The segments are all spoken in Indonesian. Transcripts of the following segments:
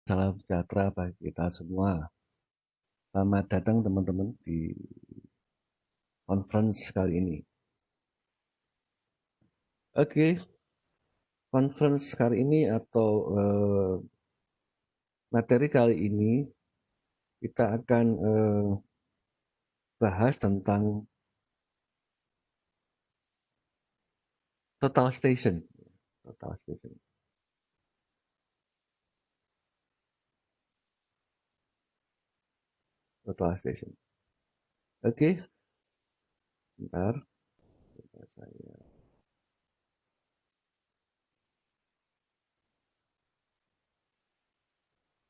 Salam sejahtera bagi kita semua. Selamat datang teman-teman di conference kali ini. Oke, conference kali ini atau materi kali ini kita akan bahas tentang total station. Total station. Total station. Oke, bentar. Saya.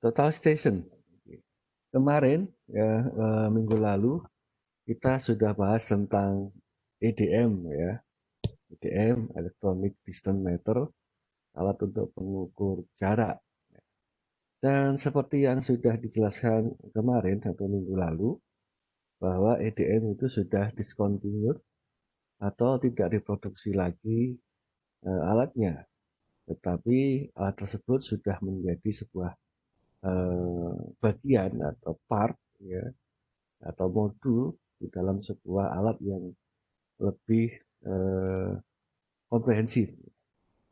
Total station. Kemarin ya minggu lalu kita sudah bahas tentang EDM ya. EDM, Electronic Distance Meter, alat untuk pengukur jarak. Dan seperti yang sudah dijelaskan kemarin atau minggu lalu, bahwa EDM itu sudah discontinued atau tidak diproduksi lagi alatnya. Tetapi alat tersebut sudah menjadi sebuah bagian atau part ya, atau modul di dalam sebuah alat yang lebih komprehensif,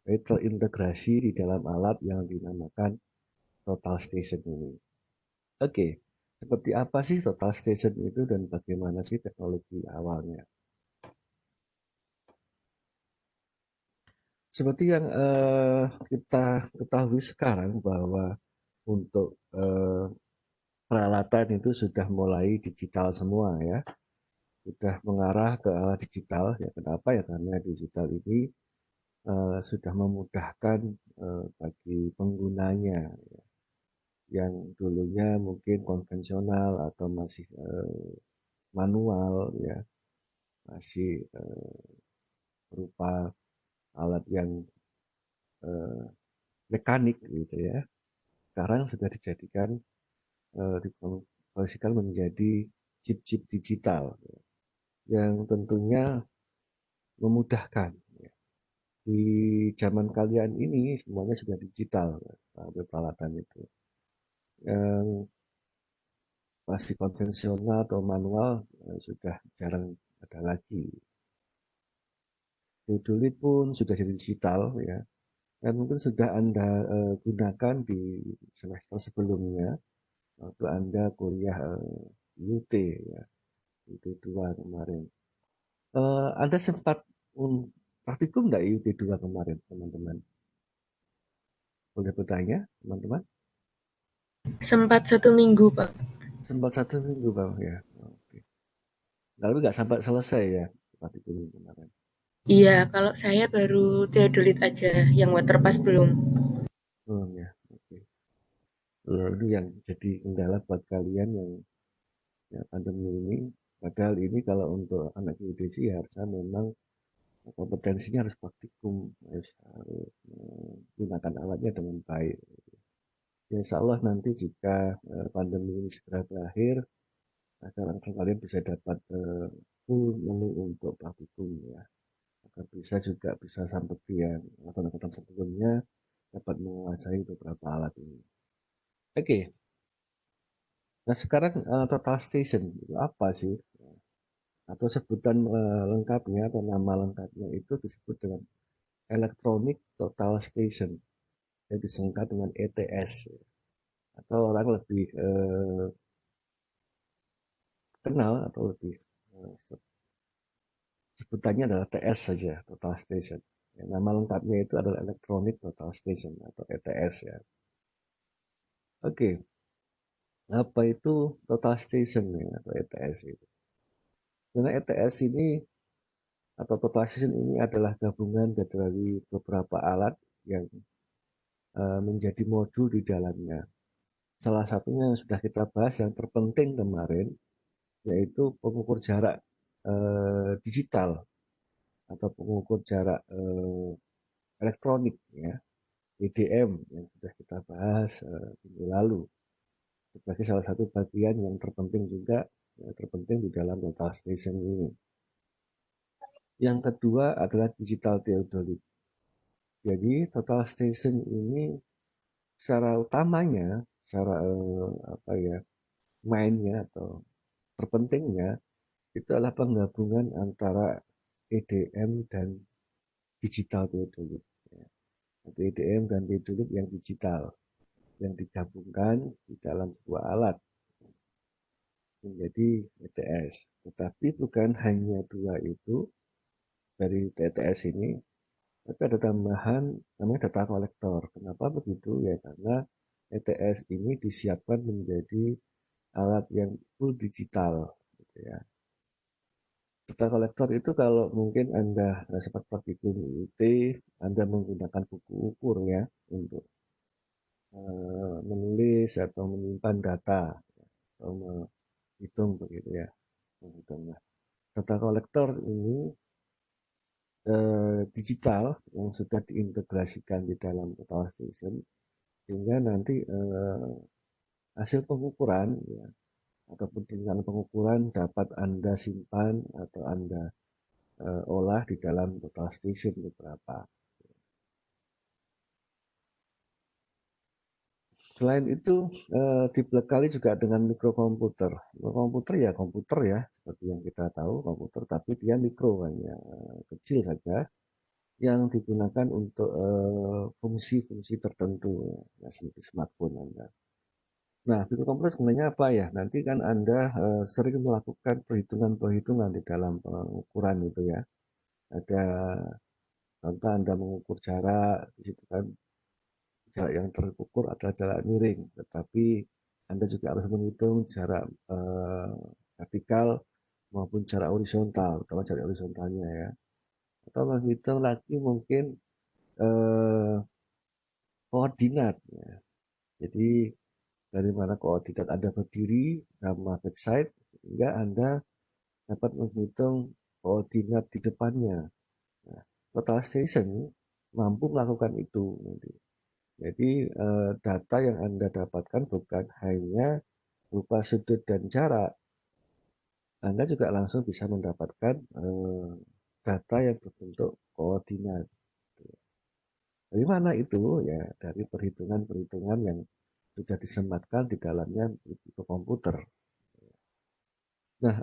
terintegrasi di dalam alat yang dinamakan total station ini. Oke, seperti apa sih total station itu dan bagaimana sih teknologi awalnya? Seperti yang kita ketahui sekarang bahwa untuk peralatan itu sudah mulai digital semua ya, sudah mengarah ke arah digital. Ya kenapa ya? Karena digital ini sudah memudahkan bagi penggunanya yang dulunya mungkin konvensional atau masih manual ya, masih berupa alat yang mekanik gitu ya. Sekarang sudah dijadikan dikonversikan menjadi chip-chip digital yang tentunya memudahkan. Di zaman kalian ini semuanya sudah digital, peralatan itu. Yang masih konvensional atau manual sudah jarang ada lagi. Dulit pun sudah jadi digital ya. Dan mungkin sudah Anda gunakan di semester sebelumnya waktu Anda kuliah UT ya, UT2 kemarin. Anda sempat praktikum nggak UT2 kemarin, teman-teman? Boleh bertanya, teman-teman? Sempat 1 minggu, Pak. Sempat 1 minggu, Bang ya. Oke. Lalu nggak sampai selesai ya praktikum kemarin. Iya, kalau saya baru teodolit aja, yang waterpass belum. Oh ya, oke. Ya, itu yang jadi kendala buat kalian yang ya, pandemi ini. Padahal ini kalau untuk anak geodesi ya harusnya memang kompetensinya harus praktikum, harus menggunakan alatnya dengan baik. Ya, insya Allah nanti jika pandemi ini segera berakhir, agar kalian bisa dapat full menu untuk praktikum ya. Agar bisa juga bisa seperti yang angkatan-angkatan sebelumnya dapat menguasai beberapa alat ini. Oke, nah sekarang total station itu apa sih? Atau sebutan lengkapnya atau nama lengkapnya itu disebut dengan Electronic Total Station yang disingkat dengan ETS atau orang lebih kenal atau lebih eh, sebutannya adalah TS saja, Total Station. Ya, nama lengkapnya itu adalah Electronic Total Station atau ETS ya. Oke, apa itu Total Station ya, atau ETS itu? Karena ETS ini atau Total Station ini adalah gabungan dari beberapa alat yang menjadi modul di dalamnya. Salah satunya yang sudah kita bahas yang terpenting kemarin, yaitu pengukur jarak digital atau pengukur jarak elektronik ya, EDM yang sudah kita bahas minggu lalu sebagai salah satu bagian yang terpenting juga, terpenting di dalam total station ini. Yang kedua adalah digital theodolit. Jadi total station ini secara utamanya secara apa ya, mainnya atau terpentingnya itu adalah penggabungan antara EDM dan digital dulu. Ya. EDM dan dulu yang digital yang digabungkan di dalam sebuah alat menjadi TTS. Tetapi bukan hanya dua itu dari TTS ini, tapi ada tambahan namanya data kolektor. Kenapa begitu? Ya karena ETS ini disiapkan menjadi alat yang full digital. Gitu ya. Data kolektor itu kalau mungkin Anda sempat praktikum di IT, Anda menggunakan buku ukur ya untuk menulis atau menyimpan data atau menghitung begitu ya. Menghitungnya. Data kolektor ini digital yang sudah diintegrasikan di dalam total station sehingga nanti hasil pengukuran ya, ataupun dengan pengukuran dapat Anda simpan atau Anda olah di dalam total station beberapa. Selain itu dibekali juga dengan mikrokomputer. Mikrokomputer ya komputer ya seperti yang kita tahu komputer, tapi dia mikro hanya kecil saja yang digunakan untuk fungsi-fungsi tertentu ya, seperti smartphone Anda. Nah, fitur komputer sebenarnya apa ya? Nanti kan Anda sering melakukan perhitungan-perhitungan di dalam pengukuran itu ya. Ada contoh Anda mengukur jarak, di situ kan jarak yang terukur adalah jarak miring, tetapi Anda juga harus menghitung jarak vertikal maupun jarak horizontal, terutama jarak horizontalnya ya. Atau menghitung lagi mungkin eh, koordinat. Ya. Jadi dari mana koordinat Anda berdiri sama backside sehingga Anda dapat menghitung koordinat di depannya. Nah, total station mampu melakukan itu nanti. Jadi data yang Anda dapatkan bukan hanya berupa sudut dan jarak, Anda juga langsung bisa mendapatkan data yang berbentuk koordinat. Dari mana itu? Ya dari perhitungan-perhitungan yang sudah disematkan di dalamnya ke komputer. Nah,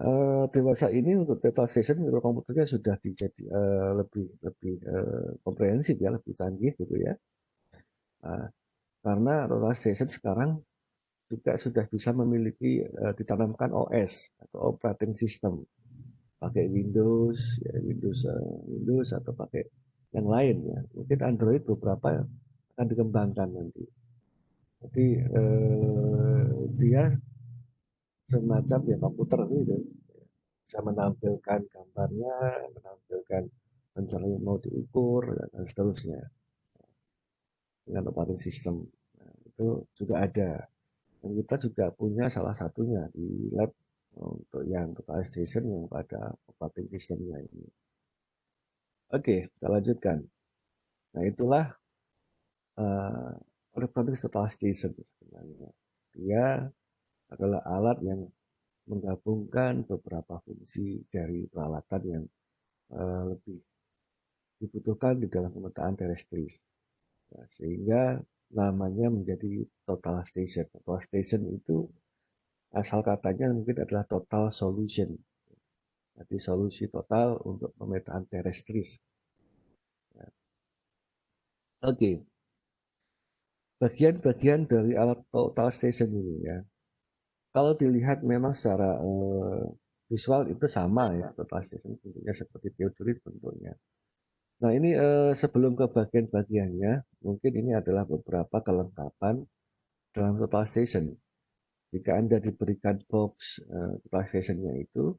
dewasa ini untuk data station mikrokomputernya sudah dijadi lebih lebih komprehensif ya, lebih canggih gitu ya. Nah, karena data station sekarang juga sudah bisa memiliki ditanamkan OS atau operating system, pakai Windows, ya, Windows atau pakai yang lain ya. Mungkin Android beberapa akan dikembangkan nanti. Jadi dia semacam ya komputer gitu, bisa menampilkan gambarnya, menampilkan rencana yang mau diukur dan seterusnya dengan operating system. Nah, itu juga ada. Dan kita juga punya salah satunya di lab untuk yang total station yang pada operating systemnya ini. Oke, kita lanjutkan. Nah, itulah uh, electronic total station sebenarnya. Dia adalah alat yang menggabungkan beberapa fungsi dari peralatan yang lebih dibutuhkan di dalam pemetaan terestris. Ya, sehingga namanya menjadi total station. Total station itu asal katanya mungkin adalah total solution. Jadi solusi total untuk pemetaan terestris. Ya. Oke, bagian-bagian dari alat total station ini ya. Kalau dilihat memang secara visual itu sama ya, total station bentuknya seperti teodolit bentuknya. Nah ini sebelum ke bagian-bagiannya, mungkin ini adalah beberapa kelengkapan dalam total station. Jika Anda diberikan box total stationnya itu,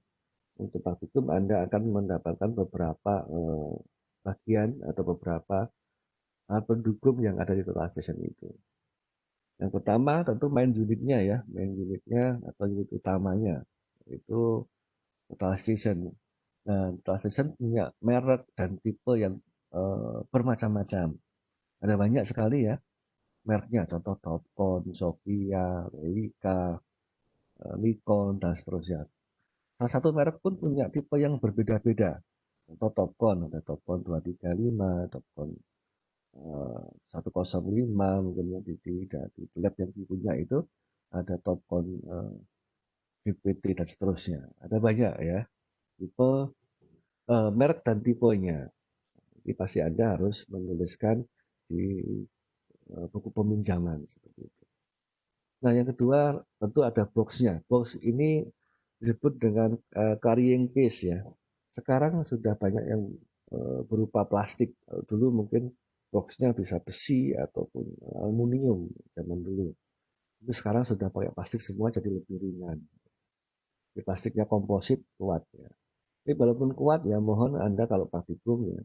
untuk praktikum Anda akan mendapatkan beberapa bagian atau beberapa alat pendukung yang ada di total station itu. Yang pertama tentu main unitnya ya, main unitnya atau unit utamanya, itu total station. Nah, total station punya merek dan tipe yang bermacam-macam. Ada banyak sekali ya mereknya, contoh Topcon, Sophia, Leica, Nikon, dan seterusnya. Salah satu merek pun punya tipe yang berbeda-beda. Contoh Topcon, ada Topcon 235, Topcon 105 mungkin ya di lab yang punya itu ada Topcon GPT dan seterusnya. Ada banyak ya tipe merek dan tipenya. Jadi pasti Anda harus menuliskan di buku peminjaman seperti itu. Nah, yang kedua tentu ada box-nya. Box ini disebut dengan carrying case ya. Sekarang sudah banyak yang berupa plastik. Dulu mungkin box-nya bisa besi ataupun aluminium zaman dulu. Tapi sekarang sudah pakai plastik semua jadi lebih ringan. Di plastiknya komposit kuat ya. Tapi walaupun kuat ya, mohon Anda kalau praktikum ya,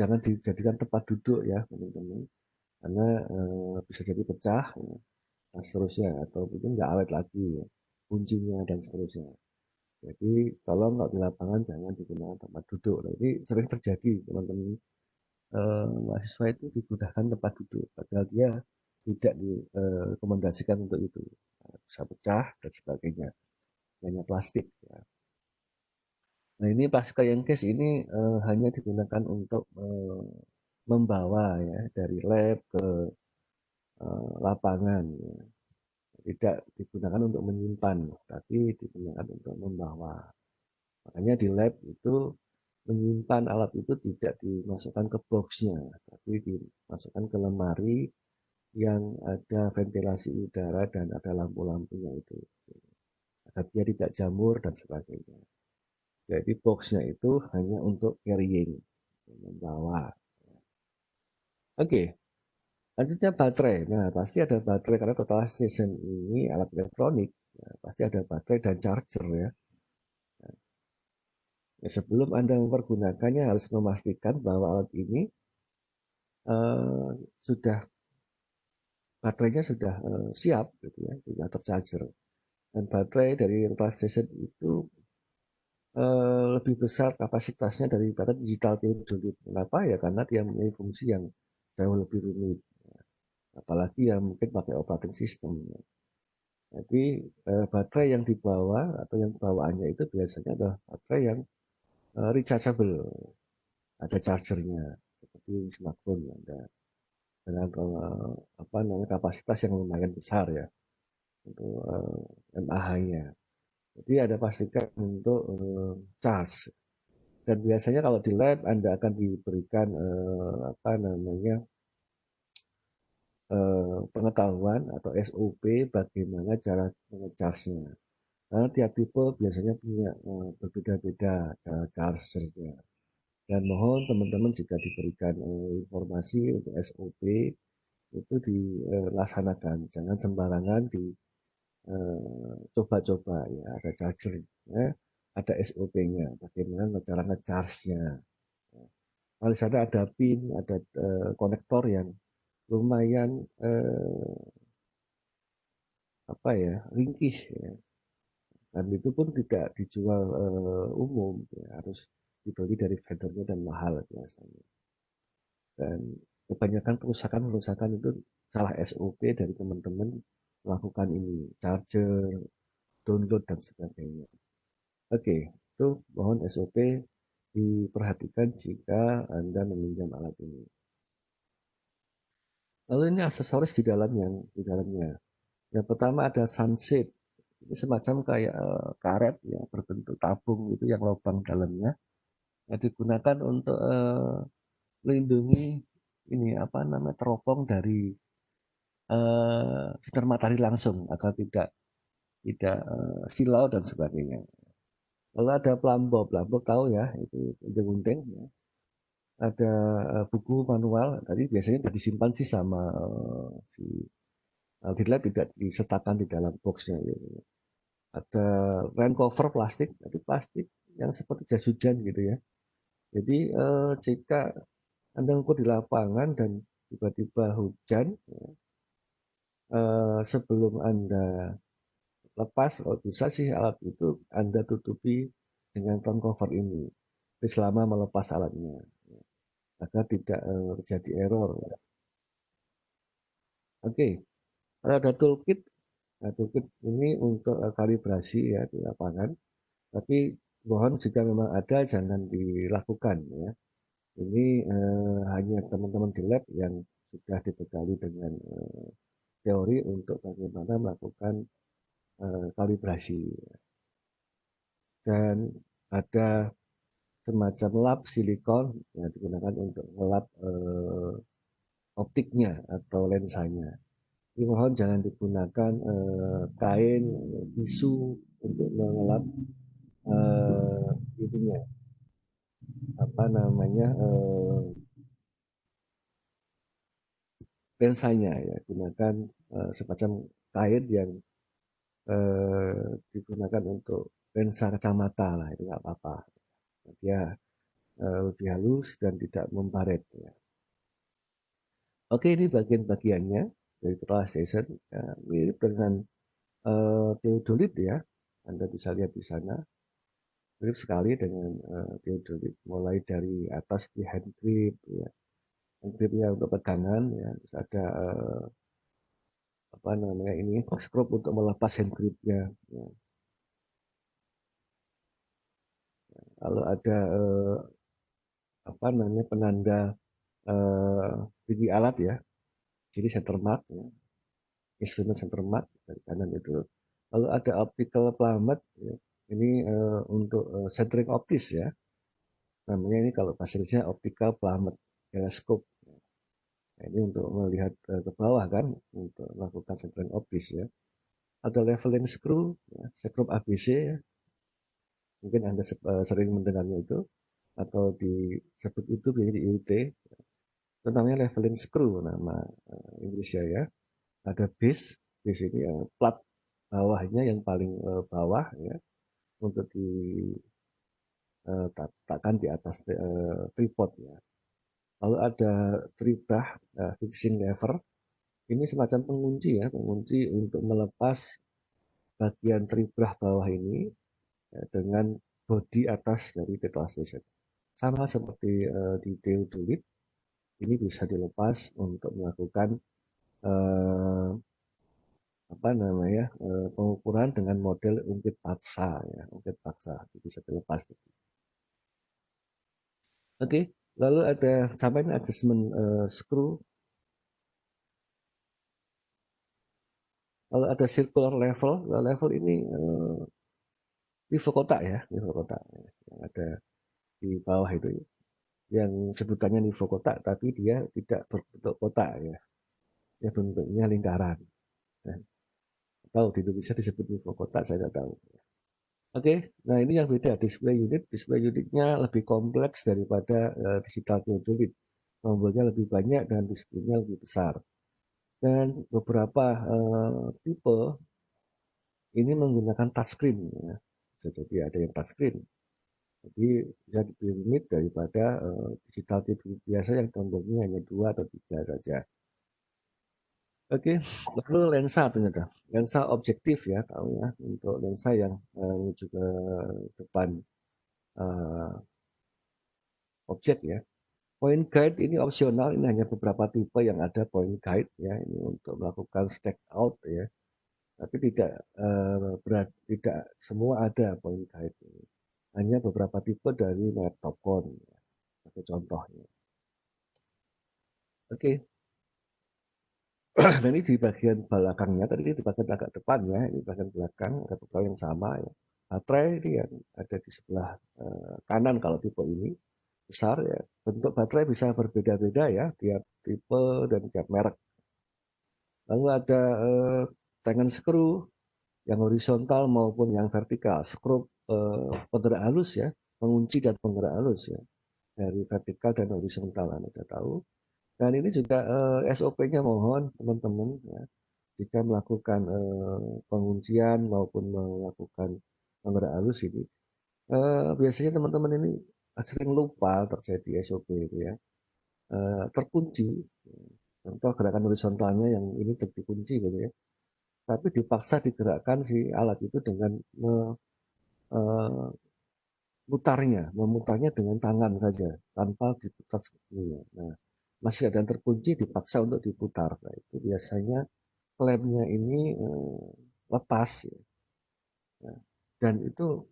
jangan dijadikan tempat duduk ya teman-teman. Karena bisa jadi pecah ya, dan seterusnya. Atau mungkin nggak awet lagi ya, kuncinya dan seterusnya. Jadi kalau nggak di lapangan jangan digunakan tempat duduk. Nah, ini sering terjadi teman-teman mahasiswa itu digunakan tempat duduk, padahal dia tidak direkomendasikan untuk itu. Bisa pecah dan sebagainya. Hanya plastik. Ya. Nah ini pasca yang case ini hanya digunakan untuk membawa ya dari lab ke lapangan. Ya. Tidak digunakan untuk menyimpan, tapi digunakan untuk membawa. Makanya di lab itu menyimpan alat itu tidak dimasukkan ke boxnya, tapi dimasukkan ke lemari yang ada ventilasi udara dan ada lampu-lampunya itu. Agar dia tidak jamur dan sebagainya. Jadi boxnya itu hanya untuk carrying, membawa. Oke, lanjutnya baterai. Nah, pasti ada baterai karena total station ini alat elektronik. Nah, pasti ada baterai dan charger ya. Ya, sebelum Anda mempergunakannya harus memastikan bahwa alat ini sudah baterainya sudah siap, gitu ya, sudah tercharger. Dan baterai dari total station itu lebih besar kapasitasnya daripada digital teodolit. Kenapa ya? Karena dia mempunyai fungsi yang jauh lebih rumit. Apalagi yang mungkin pakai operating system. Jadi baterai yang dibawa atau yang bawaannya itu biasanya adalah baterai yang rechargeable, ada chargernya seperti smartphone ada dengan apa namanya kapasitas yang lumayan besar ya untuk mAh-nya. Jadi ada pastikan untuk charge. Dan biasanya kalau di lab Anda akan diberikan apa namanya pengetahuan atau SOP bagaimana cara mengecharge-nya. Karena tiap tipe biasanya punya berbeda-beda cara chargernya. Dan mohon teman-teman jika diberikan informasi untuk SOP itu dilaksanakan, jangan sembarangan dicoba-coba ya. Ada chargernya, ada SOP-nya, bagaimana cara ngecharge-nya. Kalau di sana ada pin, ada konektor yang lumayan apa ya ringkih ya. Dan itu pun tidak dijual umum ya. Harus dibeli dari vendornya dan mahal biasanya. Dan kebanyakan kerusakan itu salah SOP dari teman-teman melakukan ini charger, download dan sebagainya. Oke, itu mohon SOP diperhatikan jika Anda meminjam alat ini. Lalu ini aksesoris di dalamnya. Yang pertama ada sunshade. Ini semacam kayak karet ya berbentuk tabung itu yang lubang dalamnya yang digunakan untuk melindungi ini apa namanya teropong dari sinar matahari langsung agar tidak silau dan sebagainya. Lalu ada plumbob, plumbob tahu ya itu gunting ya. Ada buku manual, tadi biasanya sudah disimpan sih sama si tidak disertakan di dalam boxnya gitu. Ada rain cover plastik, tapi plastik yang seperti jas hujan gitu ya. Jadi jika Anda ngukur di lapangan dan tiba-tiba hujan, sebelum Anda lepas, kalau bisa sih alat itu Anda tutupi dengan rain cover ini selama melepas alatnya, agar tidak terjadi error. Oke, ada toolkit. Nah, toolkit ini untuk kalibrasi ya di lapangan. Tapi mohon jika memang ada jangan dilakukan ya. Ini hanya teman-teman di lab yang sudah dibekali dengan teori untuk bagaimana melakukan kalibrasi. Dan ada semacam lap silikon yang digunakan untuk ngelap optiknya atau lensanya. Ini mohon jangan digunakan kain, tisu untuk mengelap ininya, apa namanya, lensanya ya. Gunakan semacam kain yang digunakan untuk lensa kacamata lah, itu nggak apa-apa. Dia lebih halus dan tidak membaret ya. Oke, ini bagian-bagiannya dari trial station ya, mirip dengan teodolit ya. Anda bisa lihat di sana mirip sekali dengan teodolit, mulai dari atas di hand grip ya, hand gripnya untuk pegangan ya, terus ada apa namanya ini screw untuk melepas hand gripnya ya. Lalu ada apa namanya penanda tinggi alat ya, jadi center mark ya, instrument center mark dari kanan itu. Lalu ada optical plummet ya. Ini untuk centering optis ya, namanya ini kalau bahasa Indonesia optical plummet teleskop. Nah, ini untuk melihat ke bawah kan, untuk melakukan centering optis ya. Ada leveling screw ya, screw ABC ya, mungkin Anda sering mendengarnya itu, atau disebut itu di IUT, itu namanya leveling screw nama Inggrisnya ya. Ada base ini yang plat bawahnya yang paling bawah ya, untuk diletakkan di atas tripod ya. Lalu ada tribah fixing lever, ini semacam pengunci ya, pengunci untuk melepas bagian tribah bawah ini ya, dengan bodi atas dari tetral station. Sama seperti di teodolit, ini bisa dilepas untuk melakukan eh, apa namanya pengukuran dengan model ungkit paksa ya, ungkit paksa bisa dilepas. Oke, lalu ada sampai adjustment screw, lalu ada circular level. Level ini livo kotak ya, livo kotak yang ada di bawah itu ya, yang sebutannya livo kotak tapi dia tidak berbentuk kotak ya, dia bentuknya lingkaran. Nah, tahu di Indonesia disebut livo kotak saya tidak tahu. Oke, nah ini yang beda display unit. Display unitnya lebih kompleks daripada digital theodolit. Tombolnya lebih banyak dan displaynya lebih besar. Dan beberapa tipe ini menggunakan touchscreen. Ya. Bisa jadi ada yang touchscreen. Jadi bisa lebih rumit daripada digital theodolit biasa yang tombolnya hanya 2 atau 3 saja. Oke, lalu lensa ternyata. Lensa objektif ya, tahu ya. Untuk lensa yang menuju ke depan uh, objek ya. Point guide ini opsional, ini hanya beberapa tipe yang ada point guide ya, ini untuk melakukan stack out ya. Tapi tidak semua ada point guide ini. Hanya beberapa tipe dari merek Topcon ya, sebagai contohnya. Oke, nah ini di bagian belakangnya, tadi di bagian agak depan ya, ini bagian belakang ada beberapa yang sama ya. Baterai ini yang ada di sebelah kanan kalau tipe ini besar ya. Bentuk baterai bisa berbeda-beda ya, tiap tipe dan tiap merek. Lalu ada tangan skru yang horizontal maupun yang vertikal. Skru penggerak halus ya, pengunci dan penggerak halus ya, dari vertikal dan horizontal Anda tahu. Dan ini juga SOP-nya mohon teman-teman ya, jika melakukan penguncian maupun melakukan penggerak halus ini, biasanya teman-teman ini sering lupa terjadi SOP itu ya, terkunci. Contoh gerakan horizontalnya yang ini terkunci gitu ya. Tapi dipaksa digerakkan si alat itu dengan memutarnya dengan tangan saja tanpa diputar sepertinya. Nah, masih ada yang terkunci dipaksa untuk diputar. Nah, itu biasanya klemnya ini lepas ya. Nah, dan itu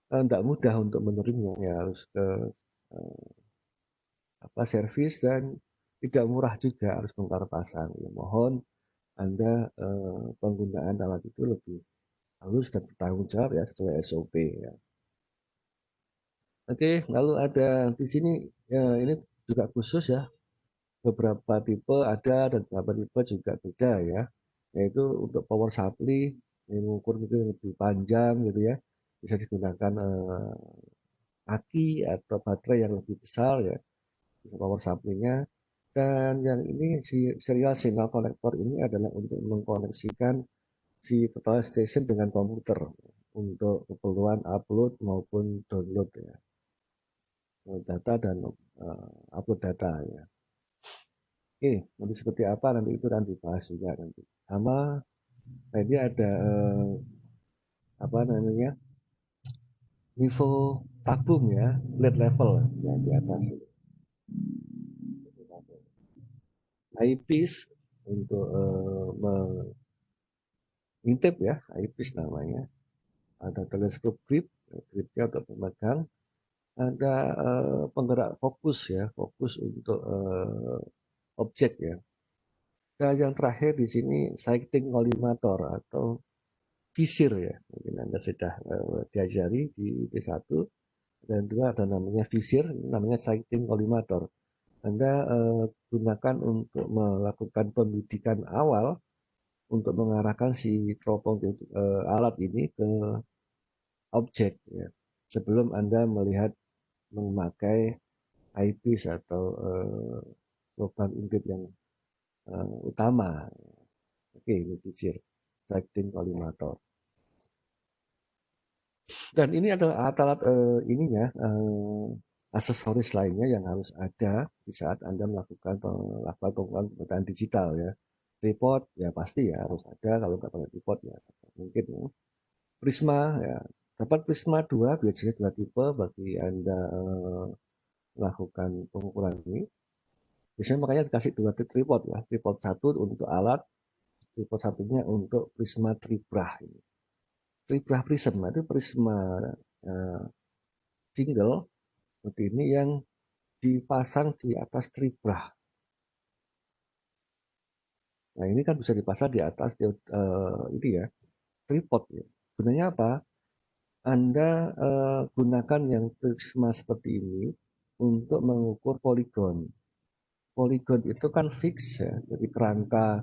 tidak mudah untuk menerimnya ya, harus ke servis dan tidak murah juga, harus bongkar pasang. Ya, mohon Anda penggunaan alat itu lebih halus dan bertanggung jawab ya sesuai SOP ya. Oke, lalu ada di sini ya, ini juga khusus ya, beberapa tipe ada dan beberapa tipe juga beda ya. Yaitu untuk power supply yang mengukur mungkin lebih panjang gitu ya, bisa digunakan aki atau baterai yang lebih besar ya, bisa power supply-nya. Dan yang ini si serial signal connector ini adalah untuk mengkoneksikan si total station dengan komputer untuk keperluan upload maupun download ya, data dan upload data ya. Oke, nanti seperti apa nanti itu nanti dibahas juga nanti. Sama tadi ada apa namanya, Vivo tabung ya, LED level yang di atas ini. Eyepiece untuk mengintip ya, eyepiece namanya. Ada teleskop grip, gripnya untuk pemegang. Ada penggerak fokus ya, fokus untuk objek ya. Dan yang terakhir di sini sighting collimator atau visir ya. Mungkin Anda sudah diajari di P1 dan juga ada namanya visir, namanya sighting collimator. Anda gunakan untuk melakukan pembidikan awal untuk mengarahkan si teropong alat ini ke objek ya. Sebelum Anda melihat memakai eyepiece atau lubang intip yang utama. Oke, ini visir sighting collimator. Dan ini adalah alat-alat ininya aksesoris lainnya yang harus ada di saat Anda melakukan pemerintahan digital ya. Tripod ya pasti ya harus ada, kalau nggak pakai tripod ya mungkin ya. Prisma ya, dapat Prisma 2 biasanya 2 tipe bagi Anda melakukan pengukuran ini. Biasanya makanya dikasih 2 tripod ya, tripod satu untuk alat, tripod satunya untuk Prisma Tribrah ini. Tribrah Prism itu prisma uh, single seperti ini yang dipasang di atas tribrah. Nah ini kan bisa dipasang di atas ini ya, tripod ya. Gunanya apa? Anda gunakan yang prisma seperti ini untuk mengukur poligon. Poligon itu kan fix ya, jadi kerangka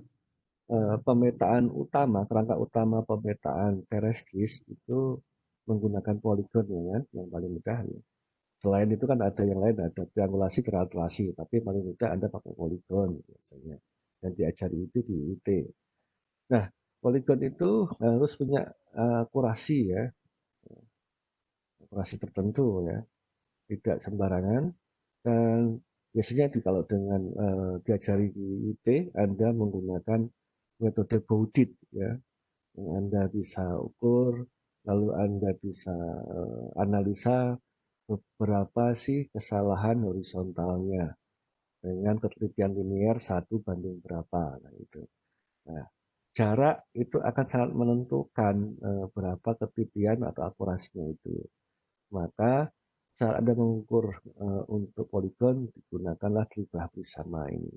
pemetaan utama, kerangka utama pemetaan terestris itu menggunakan poligon ya kan, yang paling mudah ya. Selain itu kan ada yang lain, ada triangulasi, translasi, tapi paling mudah Anda pakai poligon biasanya. Dan diajari itu di UT. Nah, poligon itu harus punya akurasi ya, akurasi tertentu ya, tidak sembarangan. Dan biasanya kalau dengan diajari di UT, Anda menggunakan metode Baudit ya, yang Anda bisa ukur, lalu Anda bisa analisa beberapa sih kesalahan horizontalnya dengan ketelitian linier 1 banding berapa. Nah, itu. Nah, jarak itu akan sangat menentukan berapa ketelitian atau akurasinya itu. Maka saat Anda mengukur untuk poligon, digunakanlah tribah bersama ini.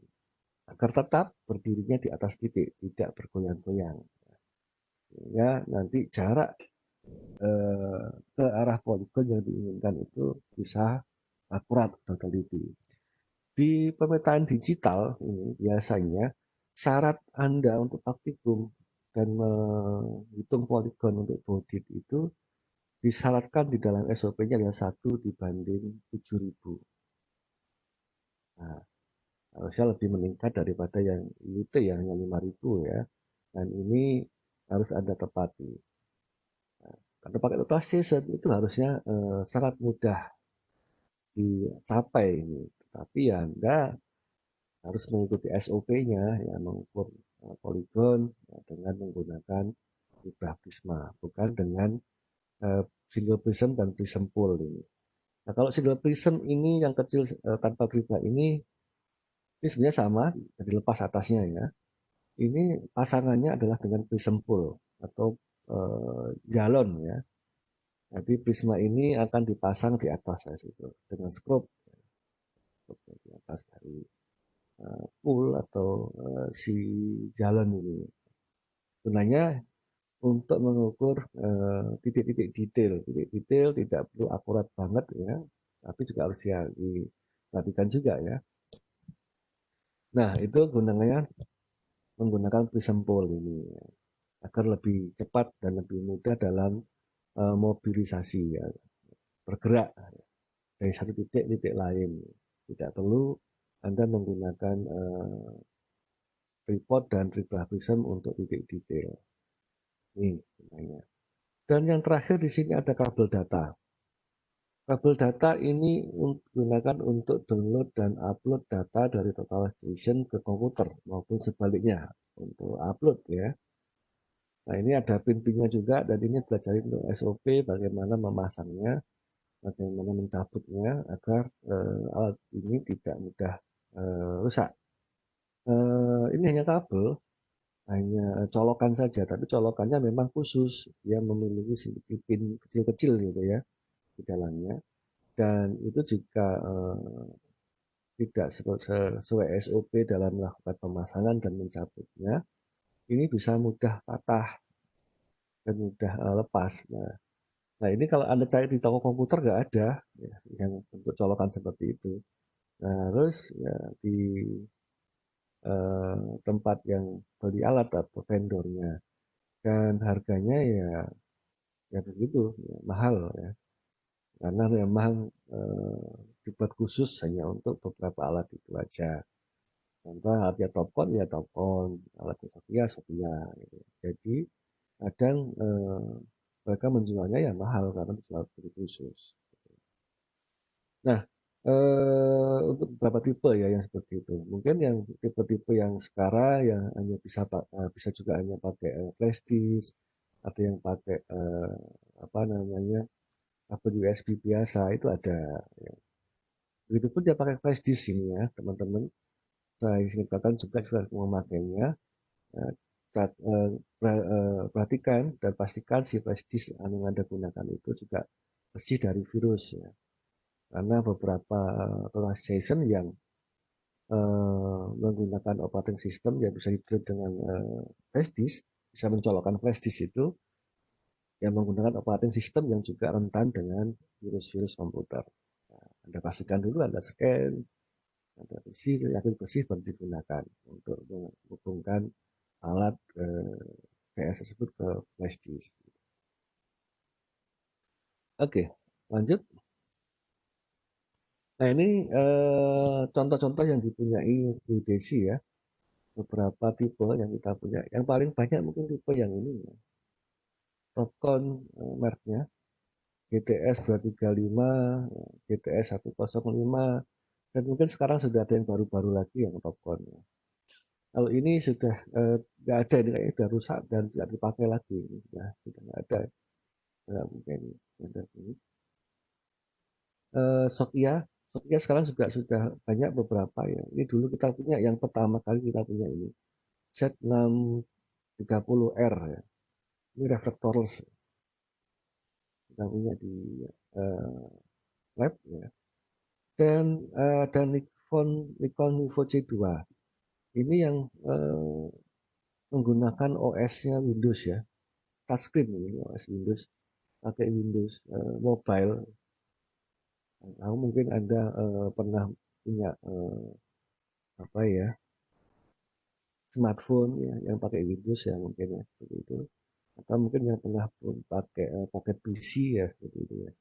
Agar tetap berdirinya di atas titik, tidak bergoyang-goyang. Ya, nanti jarak ke arah poligon yang diinginkan itu bisa akurat atau teliti. Di pemetaan digital ini biasanya syarat Anda untuk praktikum dan menghitung poligon untuk Baudit itu disyaratkan di dalam SOP-nya adalah 1 dibanding 7.000. Nah, harusnya lebih meningkat daripada yang IUT yang hanya 5.000 ya. Dan ini harus Anda tepati. Nah, kalau pakai total session itu harusnya sangat mudah dicapai ini. Tapi ya Anda harus mengikuti SOP-nya ya, mengukur poligon ya, dengan menggunakan librah prisma, bukan dengan single prism dan prism pool ini. Nah, kalau single prism ini yang kecil tanpa librah ini sebenarnya sama, jadi lepas atasnya ya. Ini pasangannya adalah dengan prism pool atau jalon ya. Jadi prisma ini akan dipasang di atas ya, situ, dengan skrup. di atas dari pool atau si jalan ini. Gunanya untuk mengukur titik-titik detail. Titik detail tidak perlu akurat banget ya, tapi juga harus diperhatikan juga ya. Nah, itu gunanya menggunakan prism pool ini ya, agar lebih cepat dan lebih mudah dalam mobilisasi ya, bergerak dari satu titik ke titik lain. Tidak perlu Anda menggunakan tripod dan triple prism untuk titik detail. Ini gunanya. Dan yang terakhir di sini ada kabel data. Kabel data ini digunakan untuk download dan upload data dari total station ke komputer maupun sebaliknya untuk upload ya. Nah ini ada pin-pinnya juga dan ini belajar untuk SOP bagaimana memasangnya, bagaimana mencabutnya agar alat ini tidak mudah rusak. Ini hanya kabel, hanya colokan saja, tapi colokannya memang khusus, dia memiliki sedikit pin kecil-kecil gitu ya di dalamnya. Dan itu jika tidak sesuai SOP dalam melakukan pemasangan dan mencabutnya, ini bisa mudah patah dan mudah lepas. Nah, ini kalau Anda cari di toko komputer nggak ada ya, yang untuk colokan seperti itu. Nah, harus ya, di tempat yang beli alat atau vendornya. Dan harganya ya begitu, ya, mahal ya. Karena memang dibuat khusus hanya untuk beberapa alat itu aja. Contoh alatnya Topcon ya Topcon, alatnya Sophia Sophia. Gitu. Jadi kadang mereka menjualnya ya mahal karena bisa beli khusus. Nah, untuk beberapa tipe ya yang seperti itu. Mungkin yang tipe-tipe yang sekarang yang hanya bisa juga hanya pakai flash disk, ada yang pakai apa namanya kabel USB biasa itu ada. Ya. Begitupun dia pakai flash disk ini ya teman-teman. Saya ingin katakan juga sudah memakainya. Nah, perhatikan dan pastikan si flash disk yang Anda gunakan itu juga bersih dari virus ya. Karena beberapa organization yang menggunakan operating system yang bisa di-build dengan flash disk, bisa mencolokkan flash disk itu yang menggunakan operating system yang juga rentan dengan virus-virus komputer. Nah, Anda pastikan dulu, Anda scan, Anda bersih, yakin bersih baru digunakan untuk menghubungkan alat PS tersebut ke flash disk. Oke, lanjut. Nah ini contoh-contoh yang dipunyai UDC ya, beberapa tipe yang kita punya. Yang paling banyak mungkin tipe yang ini ya. Topcon mereknya, GTS 235, GTS 105, dan mungkin sekarang sudah ada yang baru-baru lagi yang Topcon. Kalau ini sudah nggak ada, ini kayaknya sudah rusak dan tidak dipakai lagi. Sudah nggak ada. Nggak mungkin ada ini. Sokia, Sokia sekarang juga sudah banyak beberapa ya. Ini dulu kita punya yang pertama kali kita punya ini Z630R ya. Ini reflectorless kita punya di lab ya. Dan ada Nikon Vivo C2. Ini yang menggunakan OS-nya Windows ya. Touchscreen ini OS Windows, pakai Windows mobile. Nah, mungkin Anda pernah punya apa ya smartphone ya yang pakai Windows ya mungkin ya seperti itu, atau mungkin yang pernah pun pakai Pocket PC ya seperti itu ya.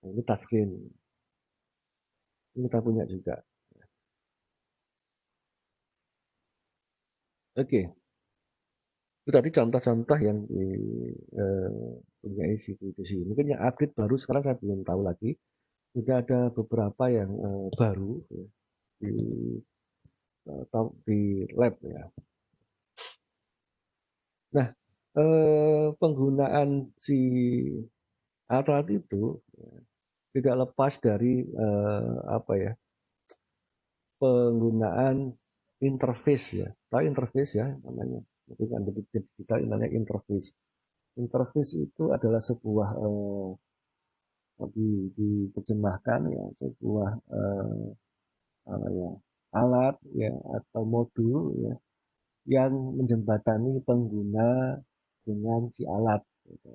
Nah, ini touchscreen ini kita punya juga. Oke, itu tadi contoh-contoh yang punya isi sih. Mungkin yang upgrade baru sekarang saya belum tahu lagi. Sudah ada beberapa yang baru ya, di di lab ya. Nah, penggunaan si alat itu tidak lepas dari apa ya penggunaan interface ya. Tahu interface ya namanya. Mungkin Anda bikin digital namanya interface. Interface itu adalah sebuah diterjemahkan ya sebuah ya, alat ya atau modul ya yang menjembatani pengguna dengan si alat gitu.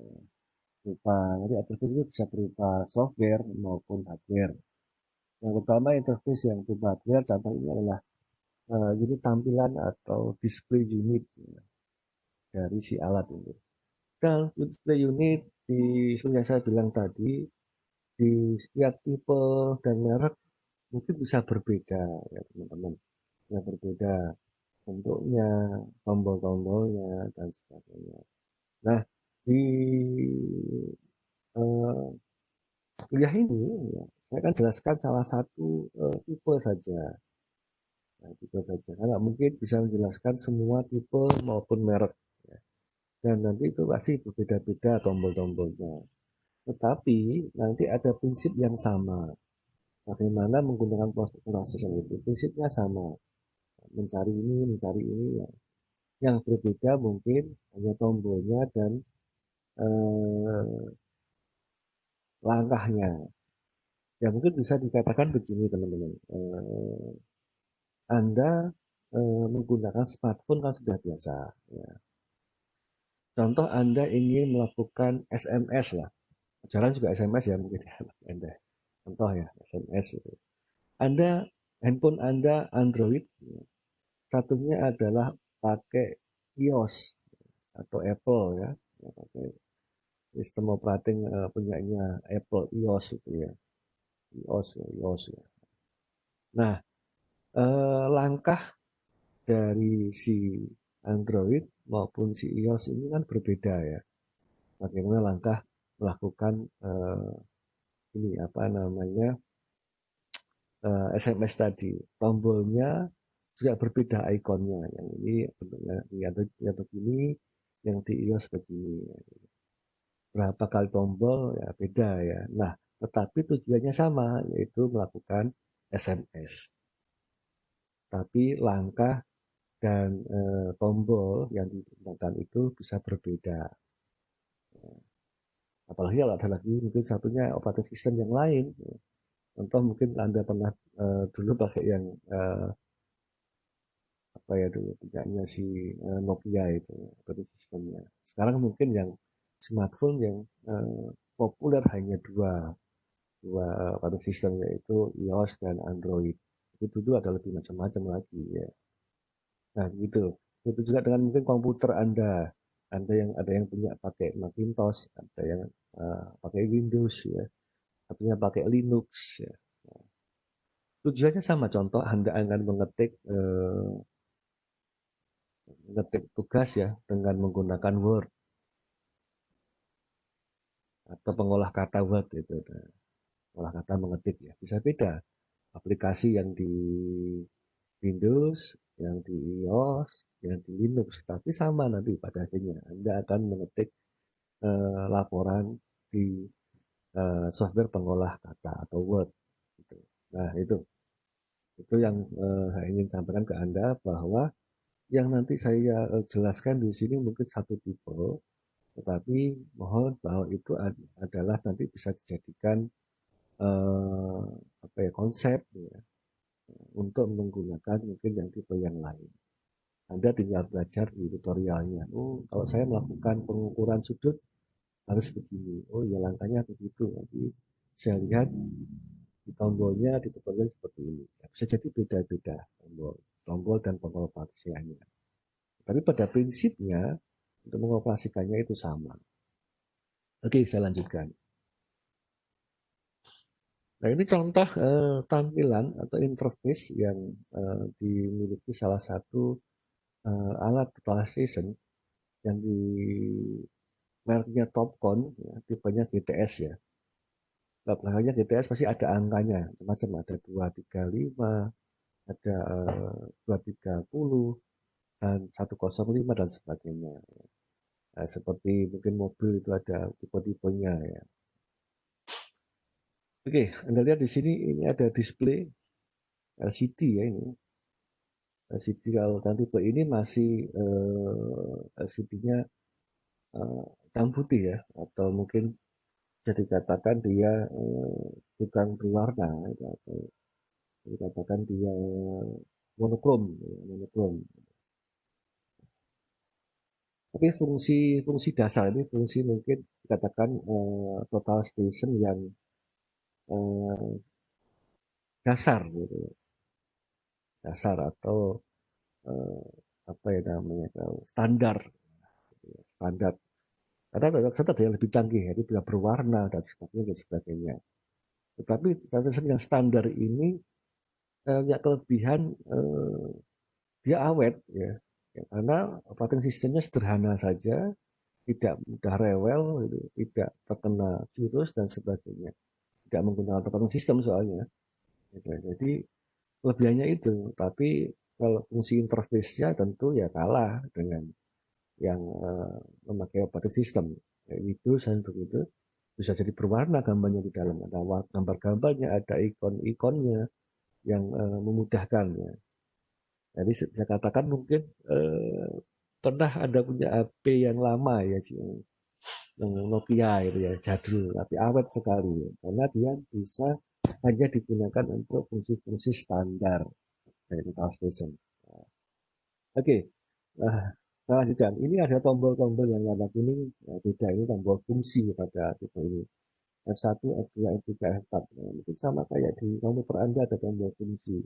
Jadi interface itu bisa berupa software maupun hardware. Yang pertama interface yang berupa hardware contohnya adalah unit tampilan atau display unit ya, dari si alat itu. Dan display unit seperti yang saya bilang tadi di setiap tipe dan merek mungkin bisa berbeda ya teman-teman. Bisa berbeda bentuknya, tombol-tombolnya dan sebagainya. Nah, di eh, kuliah ini ya, saya akan jelaskan salah satu tipe saja. Nah, tipe saja. Karena mungkin bisa menjelaskan semua tipe maupun merek. Ya. Dan nanti itu pasti berbeda-beda tombol-tombolnya. Tetapi nanti ada prinsip yang sama. Bagaimana menggunakan proses yang itu. Prinsipnya sama. Mencari ini. Ya. Yang berbeda mungkin hanya tombolnya dan langkahnya. Ya mungkin bisa dikatakan begini teman-teman. Anda menggunakan smartphone kan sudah biasa. Ya. Contoh Anda ingin melakukan SMS lah. Jarang juga SMS ya mungkin ya. Anda. Contoh ya SMS itu. Anda handphone Anda Android, ya. Satunya adalah pakai iOS atau Apple ya, pakai sistem operating punyanya Apple iOS itu ya, iOS ya. Nah, langkah dari si Android maupun si iOS ini kan berbeda ya. Bagaimana langkah melakukan ini apa namanya SMS tadi, tombolnya juga berbeda ikonnya. Yang ini bentuknya yang begini, yang di iOS begini. Berapa kali tombol ya beda ya. Nah, tetapi tujuannya sama, yaitu melakukan SMS. Tapi langkah dan tombol yang digunakan itu bisa berbeda. Apalagi kalau ada lagi mungkin satunya operating system yang lain. Contoh mungkin Anda pernah dulu pakai yang apa ya dulu punyanya si Nokia itu operating systemnya. Sekarang mungkin yang smartphone yang populer hanya dua operating system yaitu iOS dan Android. Itu dulu ada lebih macam-macam lagi ya. Nah, gitu. Itu juga dengan mungkin komputer Anda. Anda yang ada yang punya pakai Macintosh, ada yang pakai Windows ya, satunya pakai Linux ya. Tujuannya sama. Contoh Anda akan mengetik tugas ya dengan menggunakan Word atau pengolah kata Word itu. Nah, pengolah kata mengetik ya. Bisa beda. Aplikasi yang di Windows, yang di iOS, yang di Linux, tapi sama nanti pada akhirnya Anda akan mengetik laporan di software pengolah kata atau Word. Gitu. Nah itu yang saya ingin sampaikan ke Anda bahwa yang nanti saya jelaskan di sini mungkin satu tipe, tetapi mohon bahwa itu adalah nanti bisa dijadikan eh, apa ya konsep ya, untuk menggunakan mungkin yang tipe yang lain. Anda tinggal belajar di tutorialnya. Oh, kalau saya melakukan pengukuran sudut harus begini. Oh, ya langkahnya begitu. Nanti saya lihat di tombolnya di tutorial seperti ini. Ya, bisa jadi beda-beda tombol dan pengoperasiannya. Tapi pada prinsipnya untuk mengoperasikannya itu sama. Oke, saya lanjutkan. Nah, ini contoh tampilan atau interface yang dimiliki salah satu alat virtual station yang di mereknya Topcon, ya, tipenya GTS ya. Nah, belakangnya GTS pasti ada angkanya, macam ada 235, ada 230, dan 105 dan sebagainya. Nah, seperti mungkin mobil itu ada tipe-tipenya ya. Oke, Anda lihat di sini ini ada display LCD ya ini. LCD kalau kan tipe ini masih LCD-nya hitam putih ya, atau mungkin bisa dikatakan dia tukang berwarna atau dikatakan dia monokrom, monokrom. Tapi fungsi dasar ini fungsi mungkin dikatakan total station yang eh, dasar gitu, dasar atau eh, apa ya namanya standar, gitu ya, standar. Karena ternyata ada yang lebih canggih, jadi bisa berwarna dan sebagainya dan sebagainya. Tetapi station yang standar ini punya kelebihan dia awet ya. Ya, karena operating sistemnya sederhana saja, tidak mudah rewel, gitu, tidak terkena virus dan sebagainya. Tidak menggunakan operating sistem soalnya. Gitu. Jadi kelebihannya itu, tapi kalau fungsi interface-nya tentu ya kalah dengan yang memakai operating system. Kayak gitu, saya begitu bisa jadi berwarna gambarnya di dalam, ada gambar-gambarnya, ada ikon-ikonnya yang memudahkan. Ya. Jadi saya katakan mungkin pernah ada punya HP yang lama ya, yang Nokia itu ya, jadul, tapi awet sekali ya. Karena dia bisa hanya digunakan untuk fungsi-fungsi standar dari station. Oke, nah, saya lanjutkan. Ini ada tombol-tombol yang warna kuning, ya, beda ini tombol fungsi pada tipe ini. F1, F2, F3, F4. Nah, mungkin sama kayak di komputer Anda ada tombol fungsi.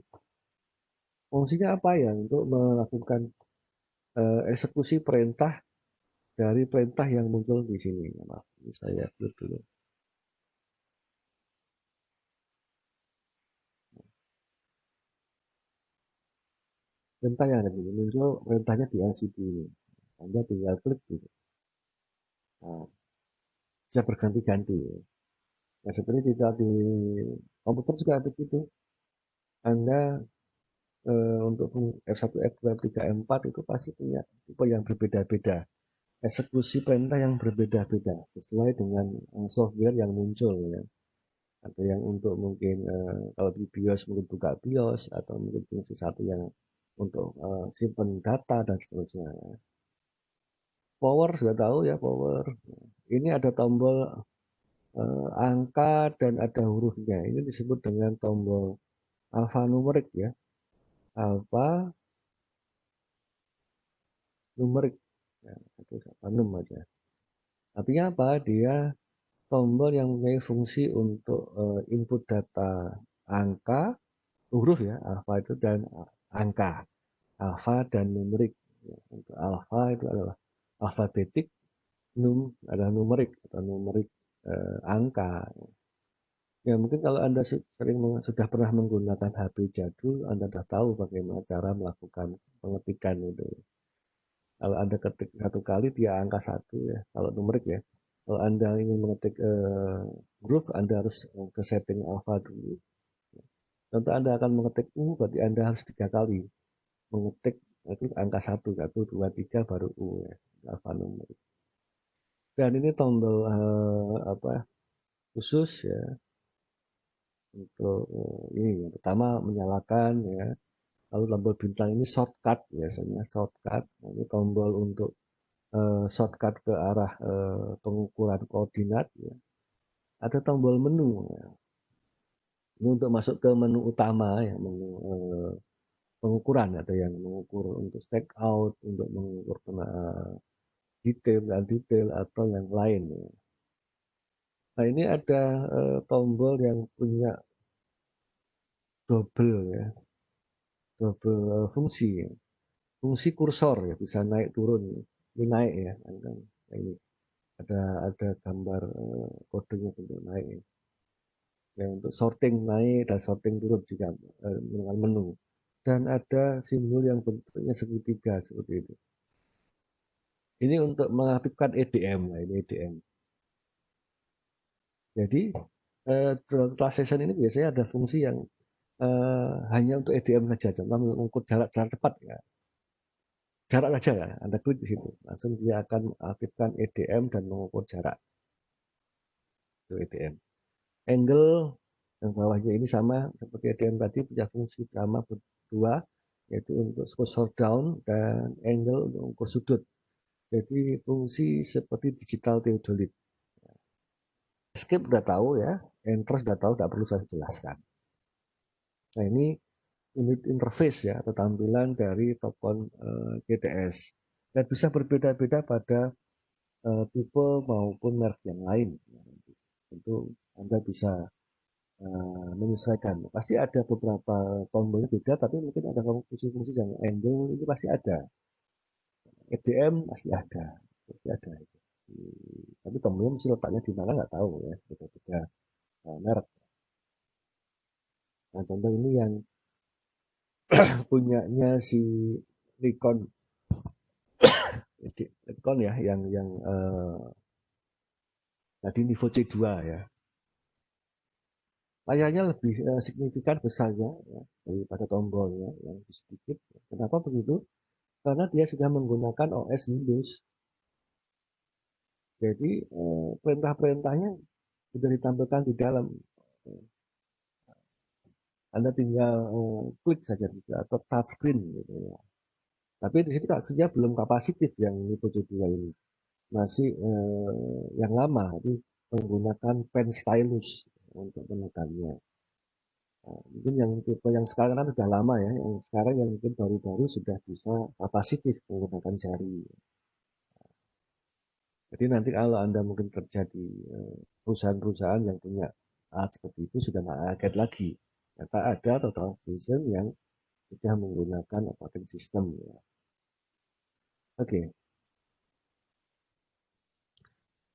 Fungsinya apa ya? Untuk melakukan eksekusi perintah dari perintah yang muncul di sini. Maaf, ini saya klik dulu. Perintah yang ada di sini muncul perintahnya di LCD ini. Anda tinggal klik gitu. Nah, bisa berganti-ganti. Nah, seperti tidak di komputer juga begitu. Anda untuk F1, F2, F3, F4 itu pasti punya tipe yang berbeda-beda. Eksekusi perintah yang berbeda-beda sesuai dengan software yang muncul ya. Ada yang untuk mungkin kalau di BIOS mungkin buka BIOS atau mungkin fungsi satu yang untuk simpan data dan seterusnya. Power sudah tahu ya power. Ini ada tombol angka dan ada hurufnya. Ini disebut dengan tombol alfanumerik ya. Alfa numerik. Ya, itu alfanum aja. Artinya apa? Dia tombol yang mempunyai fungsi untuk input data angka, huruf ya, alfa itu dan angka, alfa dan numerik. Ya, untuk alfa itu adalah alfabetik, num adalah numerik atau numerik angka. Ya mungkin kalau Anda sudah pernah menggunakan HP jadul, Anda sudah tahu bagaimana cara melakukan pengetikan itu. Kalau Anda ketik satu kali dia angka satu ya, kalau numerik ya. Kalau Anda ingin mengetik huruf, Anda harus ke setting alfa dulu. Contoh Anda akan mengetik U, berarti Anda harus 3 kali mengetik itu angka satu, 1, 2, 3 baru U ya, alfa numerik. Dan ini tombol apa khusus ya untuk ini yang pertama menyalakan ya. Lalu tombol bintang ini shortcut biasanya shortcut. Nah, ini tombol untuk shortcut ke arah pengukuran koordinat ya. Ada tombol menu ya. Ini untuk masuk ke menu utama ya, menu pengukuran. Ada yang mengukur untuk stake out, untuk mengukur detail dan detail atau yang lain ya. Nah ini ada tombol yang punya double ya, double fungsi ya. Fungsi kursor ya, bisa naik turun. Ini naik ya, kan ini ada gambar kodenya untuk naik ya. Ya, untuk sorting naik dan sorting turun juga dengan menu. Dan ada simbol yang bentuknya segitiga seperti itu. Ini untuk mengaktifkan EDM, nah ini EDM. Jadi class session ini biasanya ada fungsi yang hanya untuk EDM saja, contoh mengukur jarak cepat ya. Jarak saja ya, Anda klik di situ, langsung dia akan aktifkan EDM dan mengukur jarak. Itu EDM. Angle yang bawahnya ini sama seperti EDM tadi, punya fungsi utama berdua, yaitu untuk cursor down dan angle untuk mengukur sudut. Jadi fungsi seperti digital theodolit. escape udah tahu ya, enter sudah tahu, tidak perlu saya jelaskan. Nah ini unit interface ya, atau tampilan dari token GTS. Dan bisa berbeda-beda pada tipe maupun merek yang lain. Tentu Anda bisa menyesuaikan. Pasti ada beberapa tombolnya beda, tapi mungkin ada fungsi-fungsi yang angle ini pasti ada. EDM pasti ada, pasti ada. Tapi tombolnya mesti letaknya di mana nggak tahu ya, beda-beda merek. Nah contoh ini yang punyanya si Nikon, Nikon ya, yang tadi Nivo C2 ya. Layarnya lebih signifikan besarnya ya, daripada tombolnya yang sedikit. Kenapa begitu? Karena dia sudah menggunakan OS Windows. Jadi perintah-perintahnya sudah ditampilkan di dalam. Anda tinggal klik saja juga, atau touchscreen gitu ya. Tapi di sini saja belum kapasitif yang ini dua ini. Masih yang lama, jadi menggunakan pen stylus untuk menekannya. Nah, mungkin yang tipe yang sekarang kan sudah lama ya, yang sekarang yang mungkin baru-baru sudah bisa kapasitif menggunakan jari. Jadi nanti kalau Anda mungkin kerja di perusahaan-perusahaan yang punya alat seperti itu sudah nggak kaget lagi. Ternyata ada total vision yang sudah menggunakan operating system. Ya. Oke,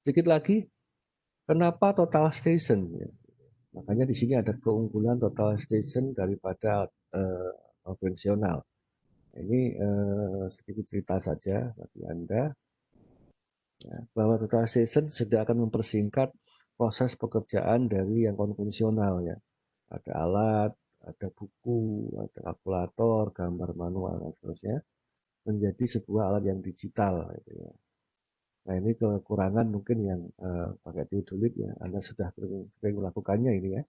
sedikit lagi, kenapa total station? Ya. Makanya di sini ada keunggulan total station daripada konvensional. Ini sedikit cerita saja bagi Anda ya, bahwa total station sudah akan mempersingkat proses pekerjaan dari yang konvensional ya. Ada alat, ada buku, ada kalkulator, gambar manual dan seterusnya menjadi sebuah alat yang digital gitu ya. Nah ini kekurangan mungkin yang pakai theodolit ya, Anda sudah sering melakukannya ini ya.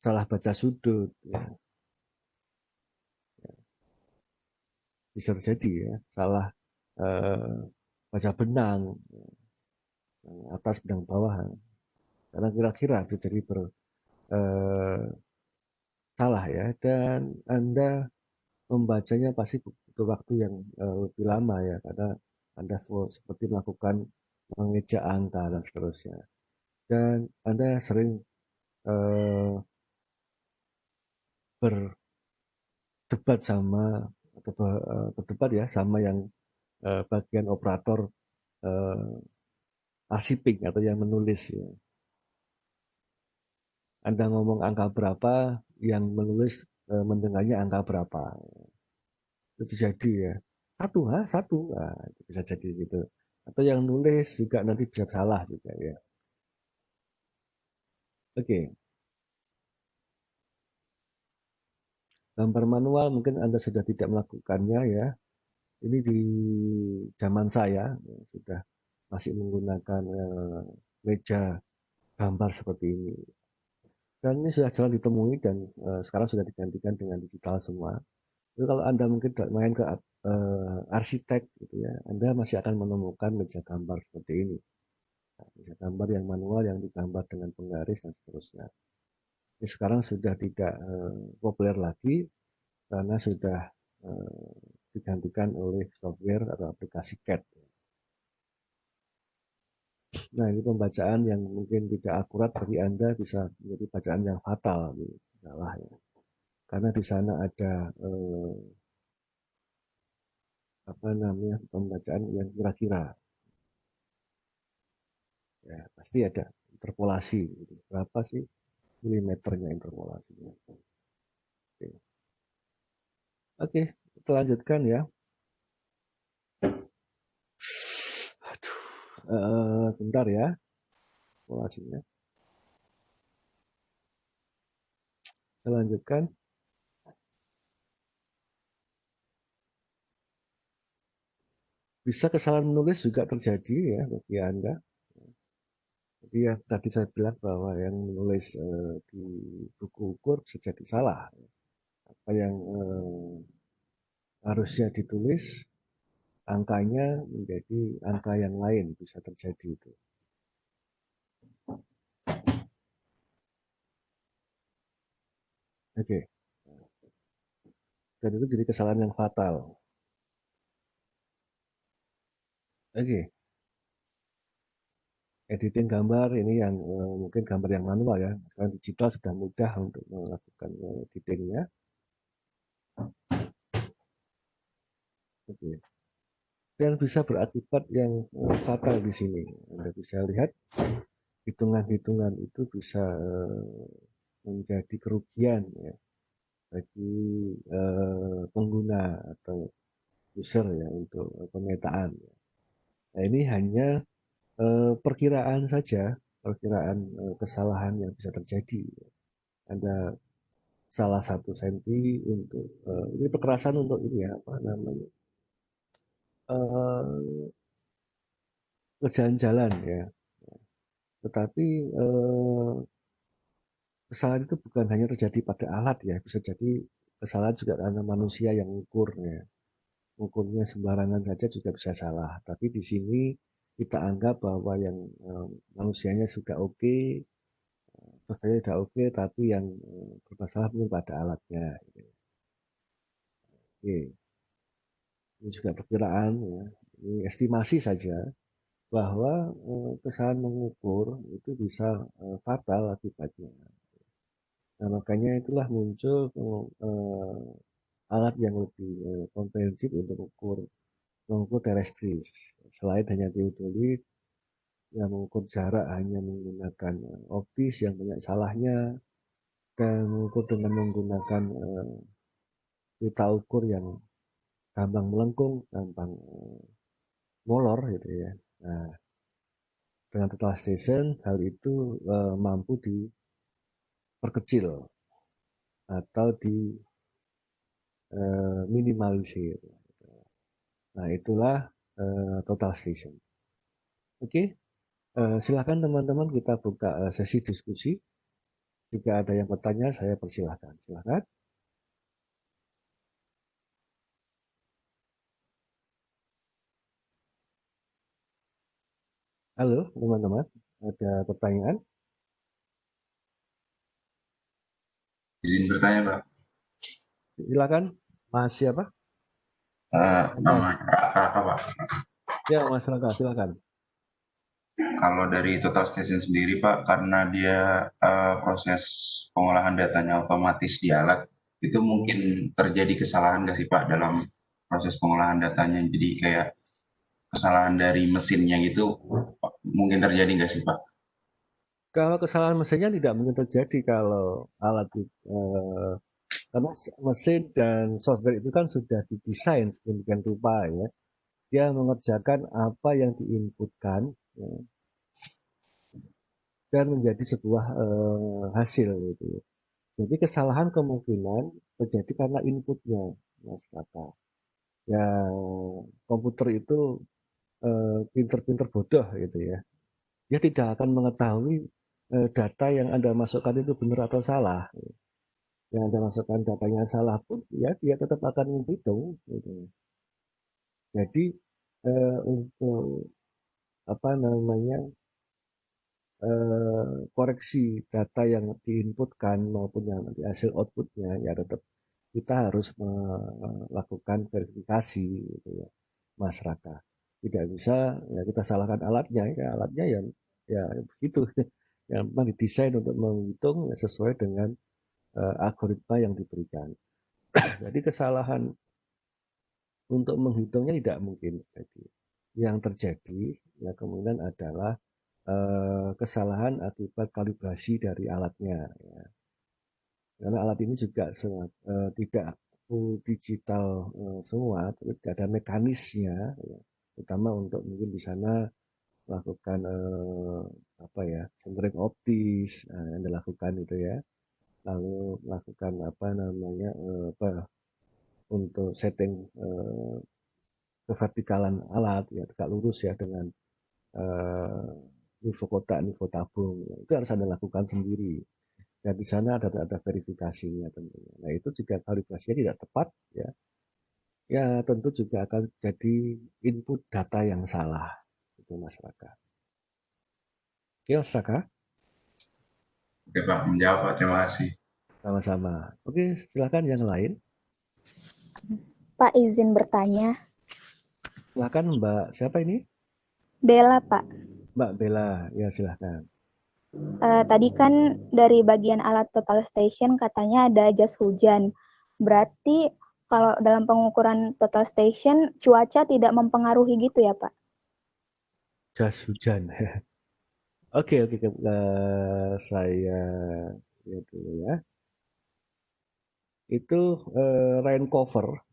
Salah baca sudut ya. Bisa terjadi ya, salah baca benang atas benang bawah. Karena kira-kira terjadi salah ya, dan Anda membacanya pasti butuh waktu yang lebih lama ya, karena Anda seperti melakukan mengeja angka dan seterusnya. Dan Anda sering berdebat sama atau berdebat ya sama yang bagian operator arsiping atau yang menulis ya. Anda ngomong angka berapa, yang menulis mendengarnya angka berapa. Itu jadi ya. Satu, ha? Satu. Nah, itu bisa jadi gitu. Atau yang nulis juga nanti bisa salah juga ya. Oke. Gambar manual mungkin Anda sudah tidak melakukannya ya. Ini di zaman saya ya, sudah masih menggunakan meja gambar seperti ini. Dan ini sudah jarang ditemui dan sekarang sudah digantikan dengan digital semua. Jadi kalau Anda mungkin main ke arsitek gitu ya, Anda masih akan menemukan meja gambar seperti ini. Meja gambar yang manual yang digambar dengan penggaris dan seterusnya. Ini sekarang sudah tidak populer lagi karena sudah digantikan oleh software atau aplikasi CAD. Nah ini pembacaan yang mungkin tidak akurat bagi Anda bisa menjadi bacaan yang fatal, salah ya. Karena di sana ada apa namanya pembacaan yang kira-kira ya pasti ada interpolasi gitu. Berapa sih milimeternya interpolasinya. Oke. Oke, kita lanjutkan ya. Aduh, bentar ya interpolasinya. Kita lanjutkan. Bisa kesalahan menulis juga terjadi ya bagi Anda. Jadi ya tadi saya bilang bahwa yang menulis di buku ukur bisa jadi salah. Apa yang harusnya ditulis angkanya menjadi angka yang lain bisa terjadi itu. Oke. Dan itu jadi kesalahan yang fatal. Oke. Editing gambar ini yang mungkin gambar yang manual ya. Sekarang digital sudah mudah untuk melakukan editingnya. Oke. Dan bisa berakibat yang fatal di sini. Anda bisa lihat hitungan-hitungan itu bisa menjadi kerugian ya, bagi pengguna atau user ya untuk pemetaan. Nah, ini hanya perkiraan saja, perkiraan kesalahan yang bisa terjadi. Ada salah 1 senti untuk ini perkerasan untuk ini ya apa namanya jalan-jalan ya. Tetapi kesalahan itu bukan hanya terjadi pada alat ya, bisa jadi kesalahan juga karena manusia yang mengukur ya. Ukurnya sembarangan saja juga bisa salah. Tapi di sini kita anggap bahwa yang manusianya sudah oke, software sudah oke, tapi yang bermasalah mungkin pada alatnya. Gitu. Oke, ini juga perkiraan, ya. Ini estimasi saja bahwa kesalahan mengukur itu bisa fatal akibatnya. Nah, makanya itulah muncul alat yang lebih komprehensif untuk mengukur terestris. Selain hanya teodolit, yang mengukur jarak hanya menggunakan optis yang banyak salahnya, dan mengukur dengan menggunakan pita ukur yang gampang melengkung, gampang molor gitu ya. Nah, dengan total station hal itu mampu diperkecil atau diminimalisir. Nah, itulah total station. Oke, silakan teman-teman kita buka sesi diskusi. Jika ada yang bertanya, saya persilahkan. Silakan. Halo, teman-teman. Ada pertanyaan? Izin bertanya, Pak. Silakan. Mas siapa? Nama Raka, Pak. Ya, Mas Rangga, silakan. Kalau dari Total Station sendiri, Pak, karena dia proses pengolahan datanya otomatis di alat, itu mungkin terjadi kesalahan nggak sih, Pak, dalam proses pengolahan datanya? Jadi kayak kesalahan dari mesinnya gitu, mungkin terjadi nggak sih, Pak? Kalau kesalahan mesinnya tidak mungkin terjadi kalau alat karena mesin dan software itu kan sudah didesain sedemikian rupa ya. Dia mengerjakan apa yang diinputkan ya, dan menjadi sebuah hasil gitu. Jadi kesalahan kemungkinan terjadi karena inputnya, Mas Kata. Ya komputer itu pinter-pinter bodoh gitu ya. Dia tidak akan mengetahui data yang Anda masukkan itu benar atau salah. Yang Anda masukkan datanya salah pun, ya dia tetap akan menghitung. Gitu. Jadi untuk apa namanya koreksi data yang diinputkan maupun yang nanti hasil outputnya, ya tetap kita harus melakukan verifikasi, gitu ya, masyarakat. Tidak bisa ya kita salahkan alatnya, ya alatnya ya begitu. Yang memang didesain untuk menghitung ya, sesuai dengan algoritma yang diberikan. Jadi kesalahan untuk menghitungnya tidak mungkin terjadi. Yang terjadi ya kemungkinan adalah kesalahan akibat kalibrasi dari alatnya. Ya. Karena alat ini juga tidak full digital semua, tapi ada mekanisnya, ya. Terutama untuk mungkin di sana melakukan apa ya, sembring optis yang dilakukan itu ya. Lalu melakukan apa namanya apa untuk setting kevertikalan alat ya tegak lurus ya dengan info kotak, info tabung ya, itu harus Anda lakukan sendiri dan di sana ada verifikasinya tentunya. Nah itu jika kalibrasinya tidak tepat ya ya tentu juga akan jadi input data yang salah itu masyarakat. Oke masyarakat. Oke, Pak, menjawab, Pak. Terima kasih. Sama-sama. Oke, silakan yang lain. Pak izin bertanya. Silakan Mbak, siapa ini? Bella Pak. Mbak Bella, ya silakan. Tadi kan dari bagian alat total station katanya ada jas hujan. Berarti kalau dalam pengukuran total station cuaca tidak mempengaruhi gitu ya Pak? Jas hujan. Oke, oke, saya lihat dulu ya. Itu rain cover.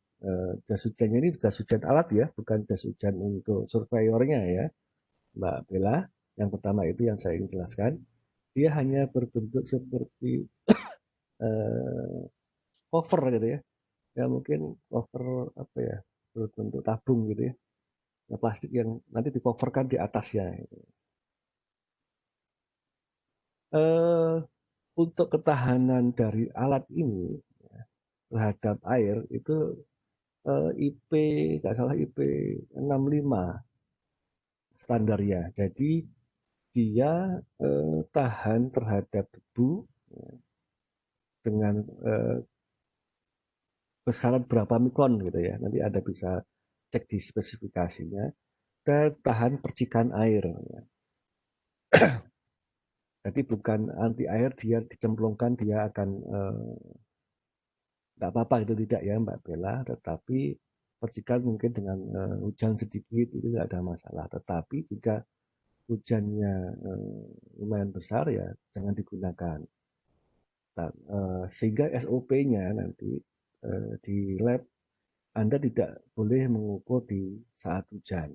Jas hujannya ini jas hujan alat ya, bukan jas hujan untuk surveyornya ya, Mbak Bella. Yang pertama itu yang saya ingin jelaskan. Dia hanya berbentuk seperti cover gitu ya. Ya mungkin cover apa ya, berbentuk tabung gitu ya. Nah, plastik yang nanti di coverkan di atasnya. Gitu. Eh, untuk ketahanan dari alat ini ya, terhadap air itu IP nggak salah IP 65 standarnya. Jadi dia tahan terhadap debu ya, dengan besaran berapa mikron gitu ya. Nanti ada bisa cek di spesifikasinya. Dan tahan percikan air. Ya. Jadi bukan anti air dia dicemplungkan dia akan nggak apa-apa itu tidak ya Mbak Bella. Tetapi percikan mungkin dengan hujan sedikit itu nggak ada masalah. Tetapi jika hujannya lumayan besar ya jangan digunakan. Nah, sehingga SOP-nya nanti di lab Anda tidak boleh mengukur di saat hujan,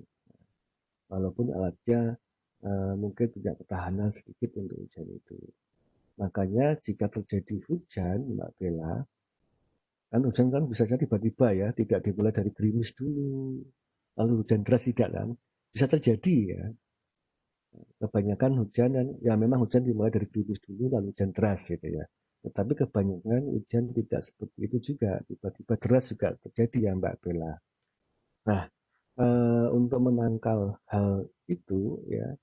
walaupun alatnya mungkin punya ketahanan sedikit untuk hujan itu. Makanya jika terjadi hujan, Mbak Bella, kan hujan kan bisa saja tiba-tiba ya, tidak dimulai dari gerimis dulu, lalu hujan deras tidak kan, bisa terjadi ya. Kebanyakan hujan dan ya memang hujan dimulai dari gerimis dulu lalu hujan deras gitu ya. Tetapi kebanyakan hujan tidak seperti itu juga, tiba-tiba deras juga terjadi ya Mbak Bella. Nah, untuk menangkal hal itu ya,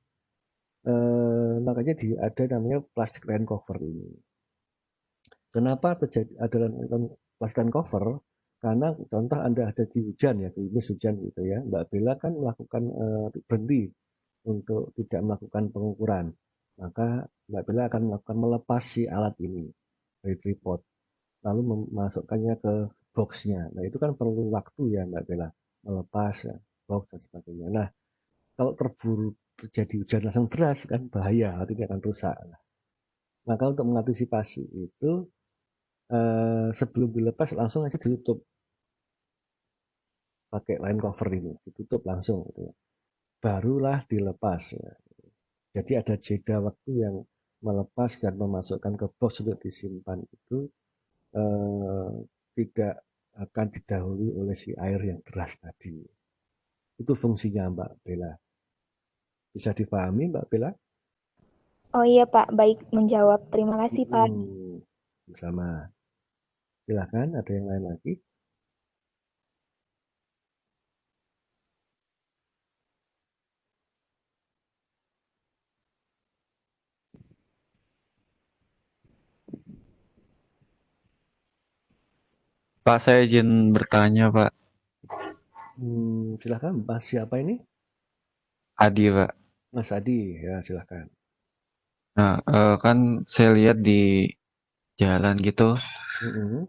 makanya ada namanya plastic rain cover ini. Kenapa terjadi ada plastic rain cover? Karena contoh Anda ada di hujan ya, gerimis hujan gitu ya, Mbak Bella kan melakukan berhenti untuk tidak melakukan pengukuran. Maka Mbak Bella akan melakukan melepas si alat ini dari tripod, lalu memasukkannya ke boxnya. Nah itu kan perlu waktu ya Mbak Bella, melepas ya, box dan sebagainya. Nah kalau terburu terjadi hujan langsung deras kan bahaya, artinya akan rusak. Nah, maka untuk mengantisipasi itu sebelum dilepas langsung aja ditutup pakai line cover ini, ditutup langsung gitu ya. Barulah dilepas ya. Jadi ada jeda waktu yang melepas dan memasukkan ke box untuk disimpan itu eh, tidak akan didahului oleh si air yang deras tadi. Itu fungsinya Mbak Bella. Bisa dipahami Mbak Bella? Oh iya Pak, baik menjawab. Terima kasih Pak. Sama. Silahkan, ada yang lain lagi? Pak, saya izin bertanya, Pak. Silahkan, Mas siapa ini? Adi, Pak. Mas Adi, ya silahkan. Nah, kan saya lihat di jalan gitu, Mm-mm.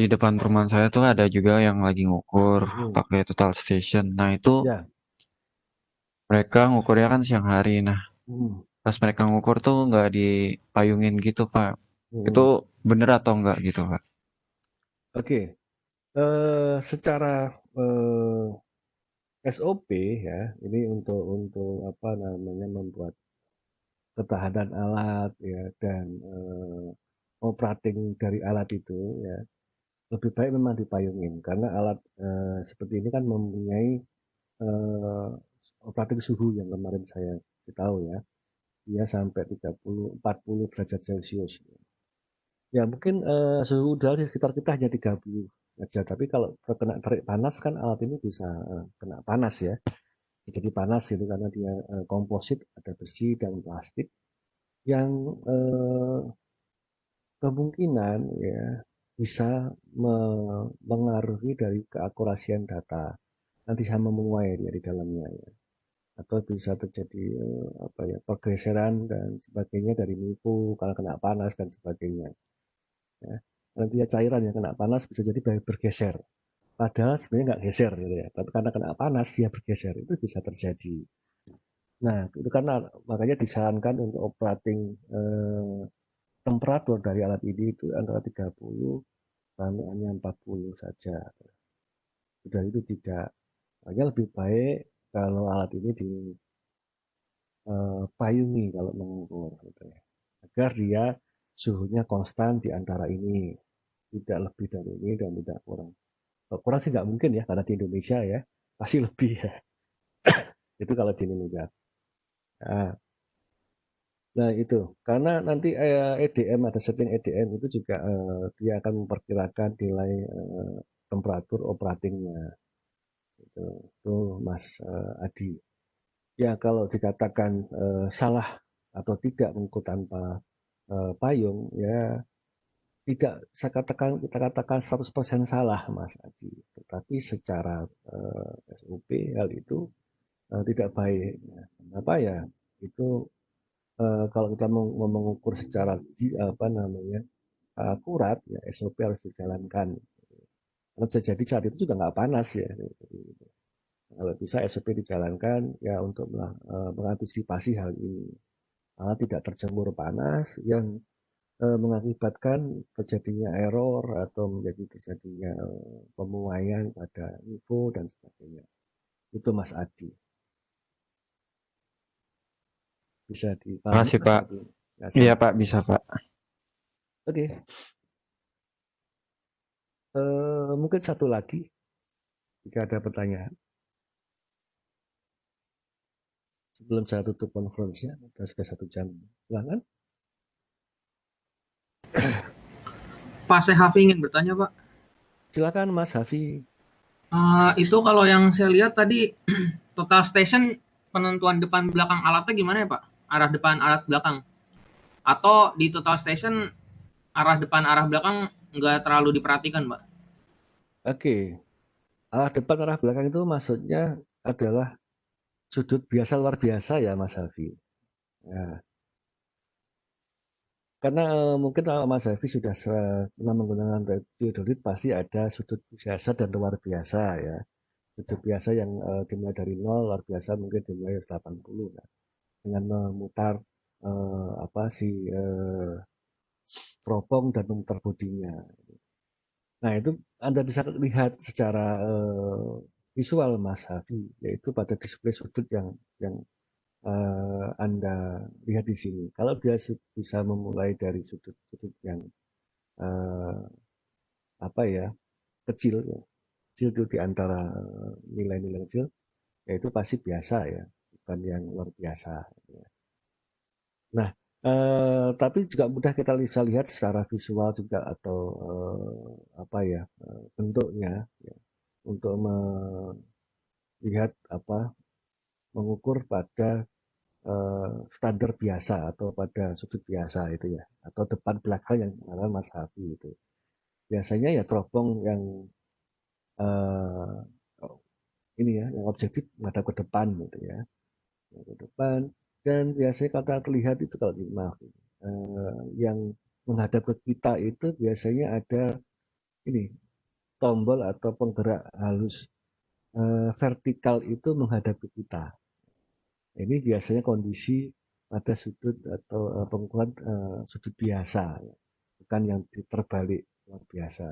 di depan perumahan saya tuh ada juga yang lagi ngukur Mm-mm. pakai total station. Nah, itu Ya. mereka ngukurnya kan siang hari. Nah, Mm. pas mereka ngukur tuh nggak dipayungin gitu, Pak. Itu Mm. bener atau enggak gitu, Pak? Oke, secara SOP ya, ini untuk apa namanya membuat ketahanan alat ya dan operating dari alat itu ya lebih baik memang dipayungin karena alat seperti ini kan mempunyai eh, operating suhu yang kemarin saya tahu ya, dia sampai 30-40 derajat Celcius. Ya mungkin suhu udara di sekitar kita hanya 30 aja, tapi kalau terkena terik panas kan alat ini bisa kena panas ya. Jadi panas gitu karena dia komposit, ada besi dan plastik yang kemungkinan ya bisa mengaruhi dari keakurasian data. Nanti sama menuai dia di dalamnya ya. Atau bisa terjadi apa ya pergeseran dan sebagainya dari nipu kalau kena panas dan sebagainya. Ya. Nanti ya cairan yang kena panas bisa jadi bergeser. Padahal sebenarnya nggak geser gitu ya. Tapi karena kena panas dia bergeser itu bisa terjadi. Nah itu karena makanya disarankan untuk operating temperatur dari alat ini itu antara 30 sampai hanya 40 saja. Sudah itu tidak. Makanya lebih baik kalau alat ini dipayungi kalau mengukur gitu ya. Agar dia suhunya konstan di antara ini, tidak lebih dari ini dan tidak kurang. Kalau kurang sih nggak mungkin ya, karena di Indonesia ya pasti lebih ya. Itu kalau di Indonesia. Nah, nah itu karena nanti EDM ada setting EDM itu juga dia akan memperkirakan nilai temperatur operatingnya. Itu Mas Adi. Ya kalau dikatakan salah atau tidak mengukur tanpa payung ya tidak kita katakan 100% salah Mas Adi. Tetapi secara SOP hal itu tidak baik. Ya. Kenapa ya? Itu kalau kita mau mengukur secara apa namanya akurat ya SOP harus dijalankan. Karena bisa jadi saat itu juga nggak panas ya. Kalau bisa SOP dijalankan ya untuk mengantisipasi hal ini. Karena tidak terjemur panas yang mengakibatkan terjadinya error atau menjadi terjadinya pemuaian pada info dan sebagainya. Itu Mas Adi. Bisa dipahami Makasih Mas Pak. Adi? Ya, Iya sama. Pak, bisa Pak. Oke. Mungkin satu lagi jika ada pertanyaan. Sebelum saya tutup conference-nya, sudah 1 jam. Silakan. Pak, saya Hafi ingin bertanya, Pak. Silakan Mas Hafi. Itu kalau yang saya lihat tadi total station penentuan depan belakang alatnya gimana ya, Pak? Arah depan, arah belakang. Atau di total station arah depan, arah belakang nggak terlalu diperhatikan, Pak? Oke. Arah depan, arah belakang itu maksudnya adalah sudut biasa luar biasa ya Mas Hafi. Ya. Karena mungkin kalau Mas Hafi sudah pernah menggunakan teodolit pasti ada sudut biasa dan luar biasa ya. Sudut biasa yang dimulai dari 0, luar biasa mungkin dimulai dari 80 ya. Dengan memutar apa si teropong dan memutar bodinya. Nah itu Anda bisa lihat secara visual Mas Hafi, yaitu pada display sudut yang Anda lihat di sini. Kalau dia bisa memulai dari sudut-sudut yang apa ya kecil, ya. Kecil itu di antara nilai-nilai kecil, yaitu pasti biasa ya, bukan yang luar biasa. Ya. Nah, tapi juga mudah kita bisa lihat secara visual juga atau apa ya bentuknya ya, untuk melihat apa mengukur pada standar biasa atau pada sudut biasa itu ya atau depan belakang yang mana Mas Hafi itu biasanya ya teropong yang uh, ini ya yang objektif menghadap ke depan gitu ya ke depan dan biasanya kata terlihat itu kalau maaf yang menghadap ke kita itu biasanya ada ini tombol atau penggerak halus vertikal itu menghadap ke kita. Ini biasanya kondisi pada sudut atau pengukuran sudut biasa, ya. Bukan yang terbalik luar biasa,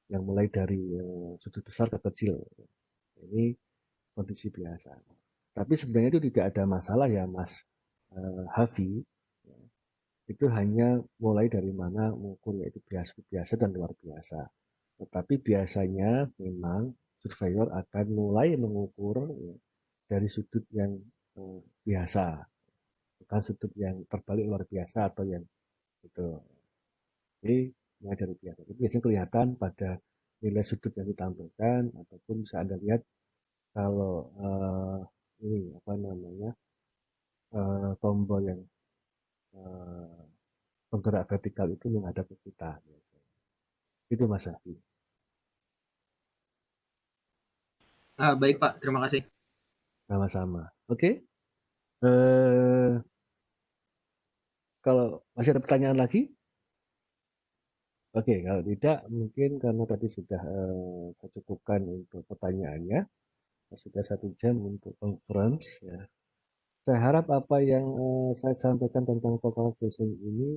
yang mulai dari sudut besar ke kecil. Ini kondisi biasa. Tapi sebenarnya itu tidak ada masalah ya Mas Hafi. Itu hanya mulai dari mana mengukur yaitu biasa dan luar biasa. Tetapi biasanya memang surveyor akan mulai mengukur ya, dari sudut yang biasa, bukan sudut yang terbalik luar biasa atau yang itu. Jadi mulai dari biasa. Itu biasanya kelihatan pada nilai sudut yang ditampilkan ataupun bisa Anda lihat kalau ini apa namanya tombol yang penggerak vertikal itu menghadap ke kita. Itu Mas Hadi. Baik Pak, terima kasih. Sama-sama. Oke. Eh, kalau masih ada pertanyaan lagi? Oke, kalau tidak mungkin karena tadi sudah saya cukupkan untuk pertanyaannya. Sudah 1 jam untuk conference ya. Saya harap apa yang saya sampaikan tentang totalization ini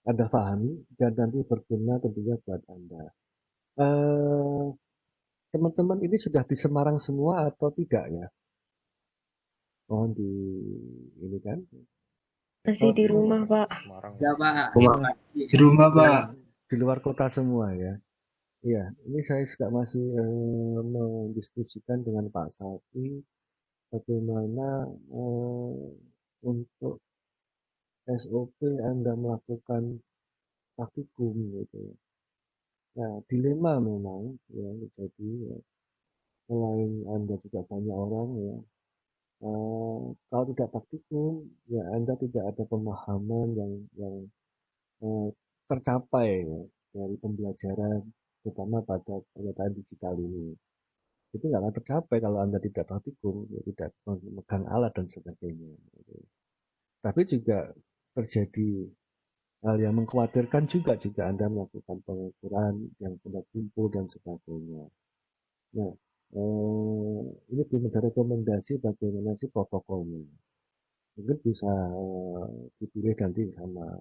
Anda pahami dan nanti berguna tentunya buat Anda. Teman-teman ini sudah di Semarang semua atau tidak ya? Mohon di ini kan? Masih di rumah, Pak. Ya Pak. Di rumah, Pak. Di luar kota semua ya. Iya, ini saya juga masih mendiskusikan dengan Pak Safi bagaimana untuk SOP Anda melakukan praktikum gitu. Nah, dilema memang ya, jadi ya, selain Anda juga banyak orang ya, kalau tidak praktikum ya Anda tidak ada pemahaman yang tercapai ya, dari pembelajaran terutama pada pengetahuan digital ini. Itu nggak akan tercapai kalau Anda tidak praktikum, ya, tidak memegang alat dan sebagainya. Gitu. Tapi juga terjadi hal yang mengkhawatirkan juga jika Anda melakukan pengukuran yang sudah kumpul dan sebagainya. Nah, ini belum ada rekomendasi bagaimana sih protokolnya. Mungkin bisa dipilih nanti sama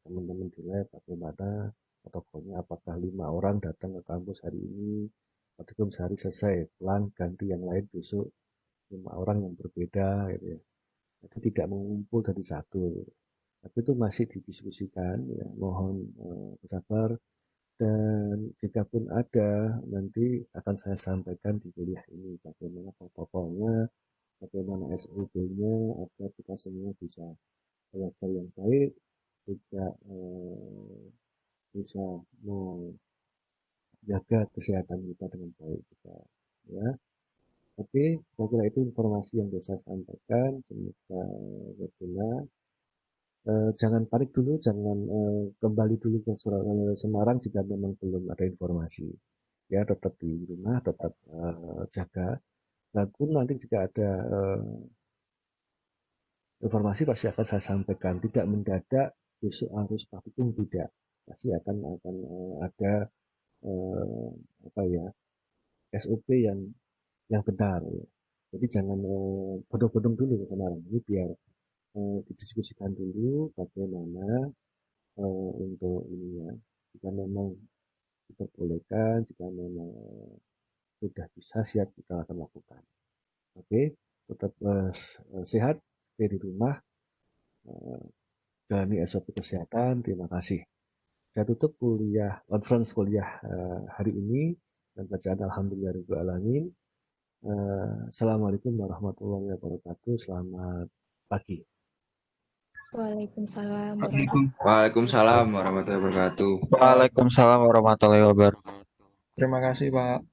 teman-teman di lab bagaimana protokolnya, apakah 5 orang datang ke kampus hari ini, praktikum sehari selesai, pulang ganti yang lain besok 5 orang yang berbeda gitu ya. Jadi tidak mengumpul dari satu. Tapi itu masih didiskusikan ya. Mohon bersabar dan jika pun ada nanti akan saya sampaikan di kuliah ini bagaimana protokolnya, bagaimana SOP-nya agar kita semua bisa belajar yang baik, juga bisa menjaga kesehatan kita dengan baik juga ya. Oke, saya kira itu informasi yang bisa saya sampaikan. Semoga berguna. Jangan panik dulu, jangan kembali dulu ke Semarang jika memang belum ada informasi. Ya, tetap di rumah, tetap jaga. Nah, pun nanti jika ada informasi pasti akan saya sampaikan. Tidak mendadak besok harus praktikum, tidak. Pasti akan ada apa ya SOP yang benar. Ya. Jadi jangan bodong-bodong dulu ke Semarang. Ini biar didiskusikan dulu bagaimana untuk ini ya. Jika memang diperbolehkan, jika memang sudah bisa siap kita akan lakukan. Oke, tetap sehat, stay di rumah, jalani SOP kesehatan. Terima kasih. Saya tutup conference kuliah hari ini dan bacaan alhamdulillahirobbilalamin. Assalamualaikum warahmatullahi wabarakatuh. Selamat pagi. Waalaikumsalam. Waalaikumsalam warahmatullahi wabarakatuh. Waalaikumsalam warahmatullahi wabarakatuh. Terima kasih, Pak.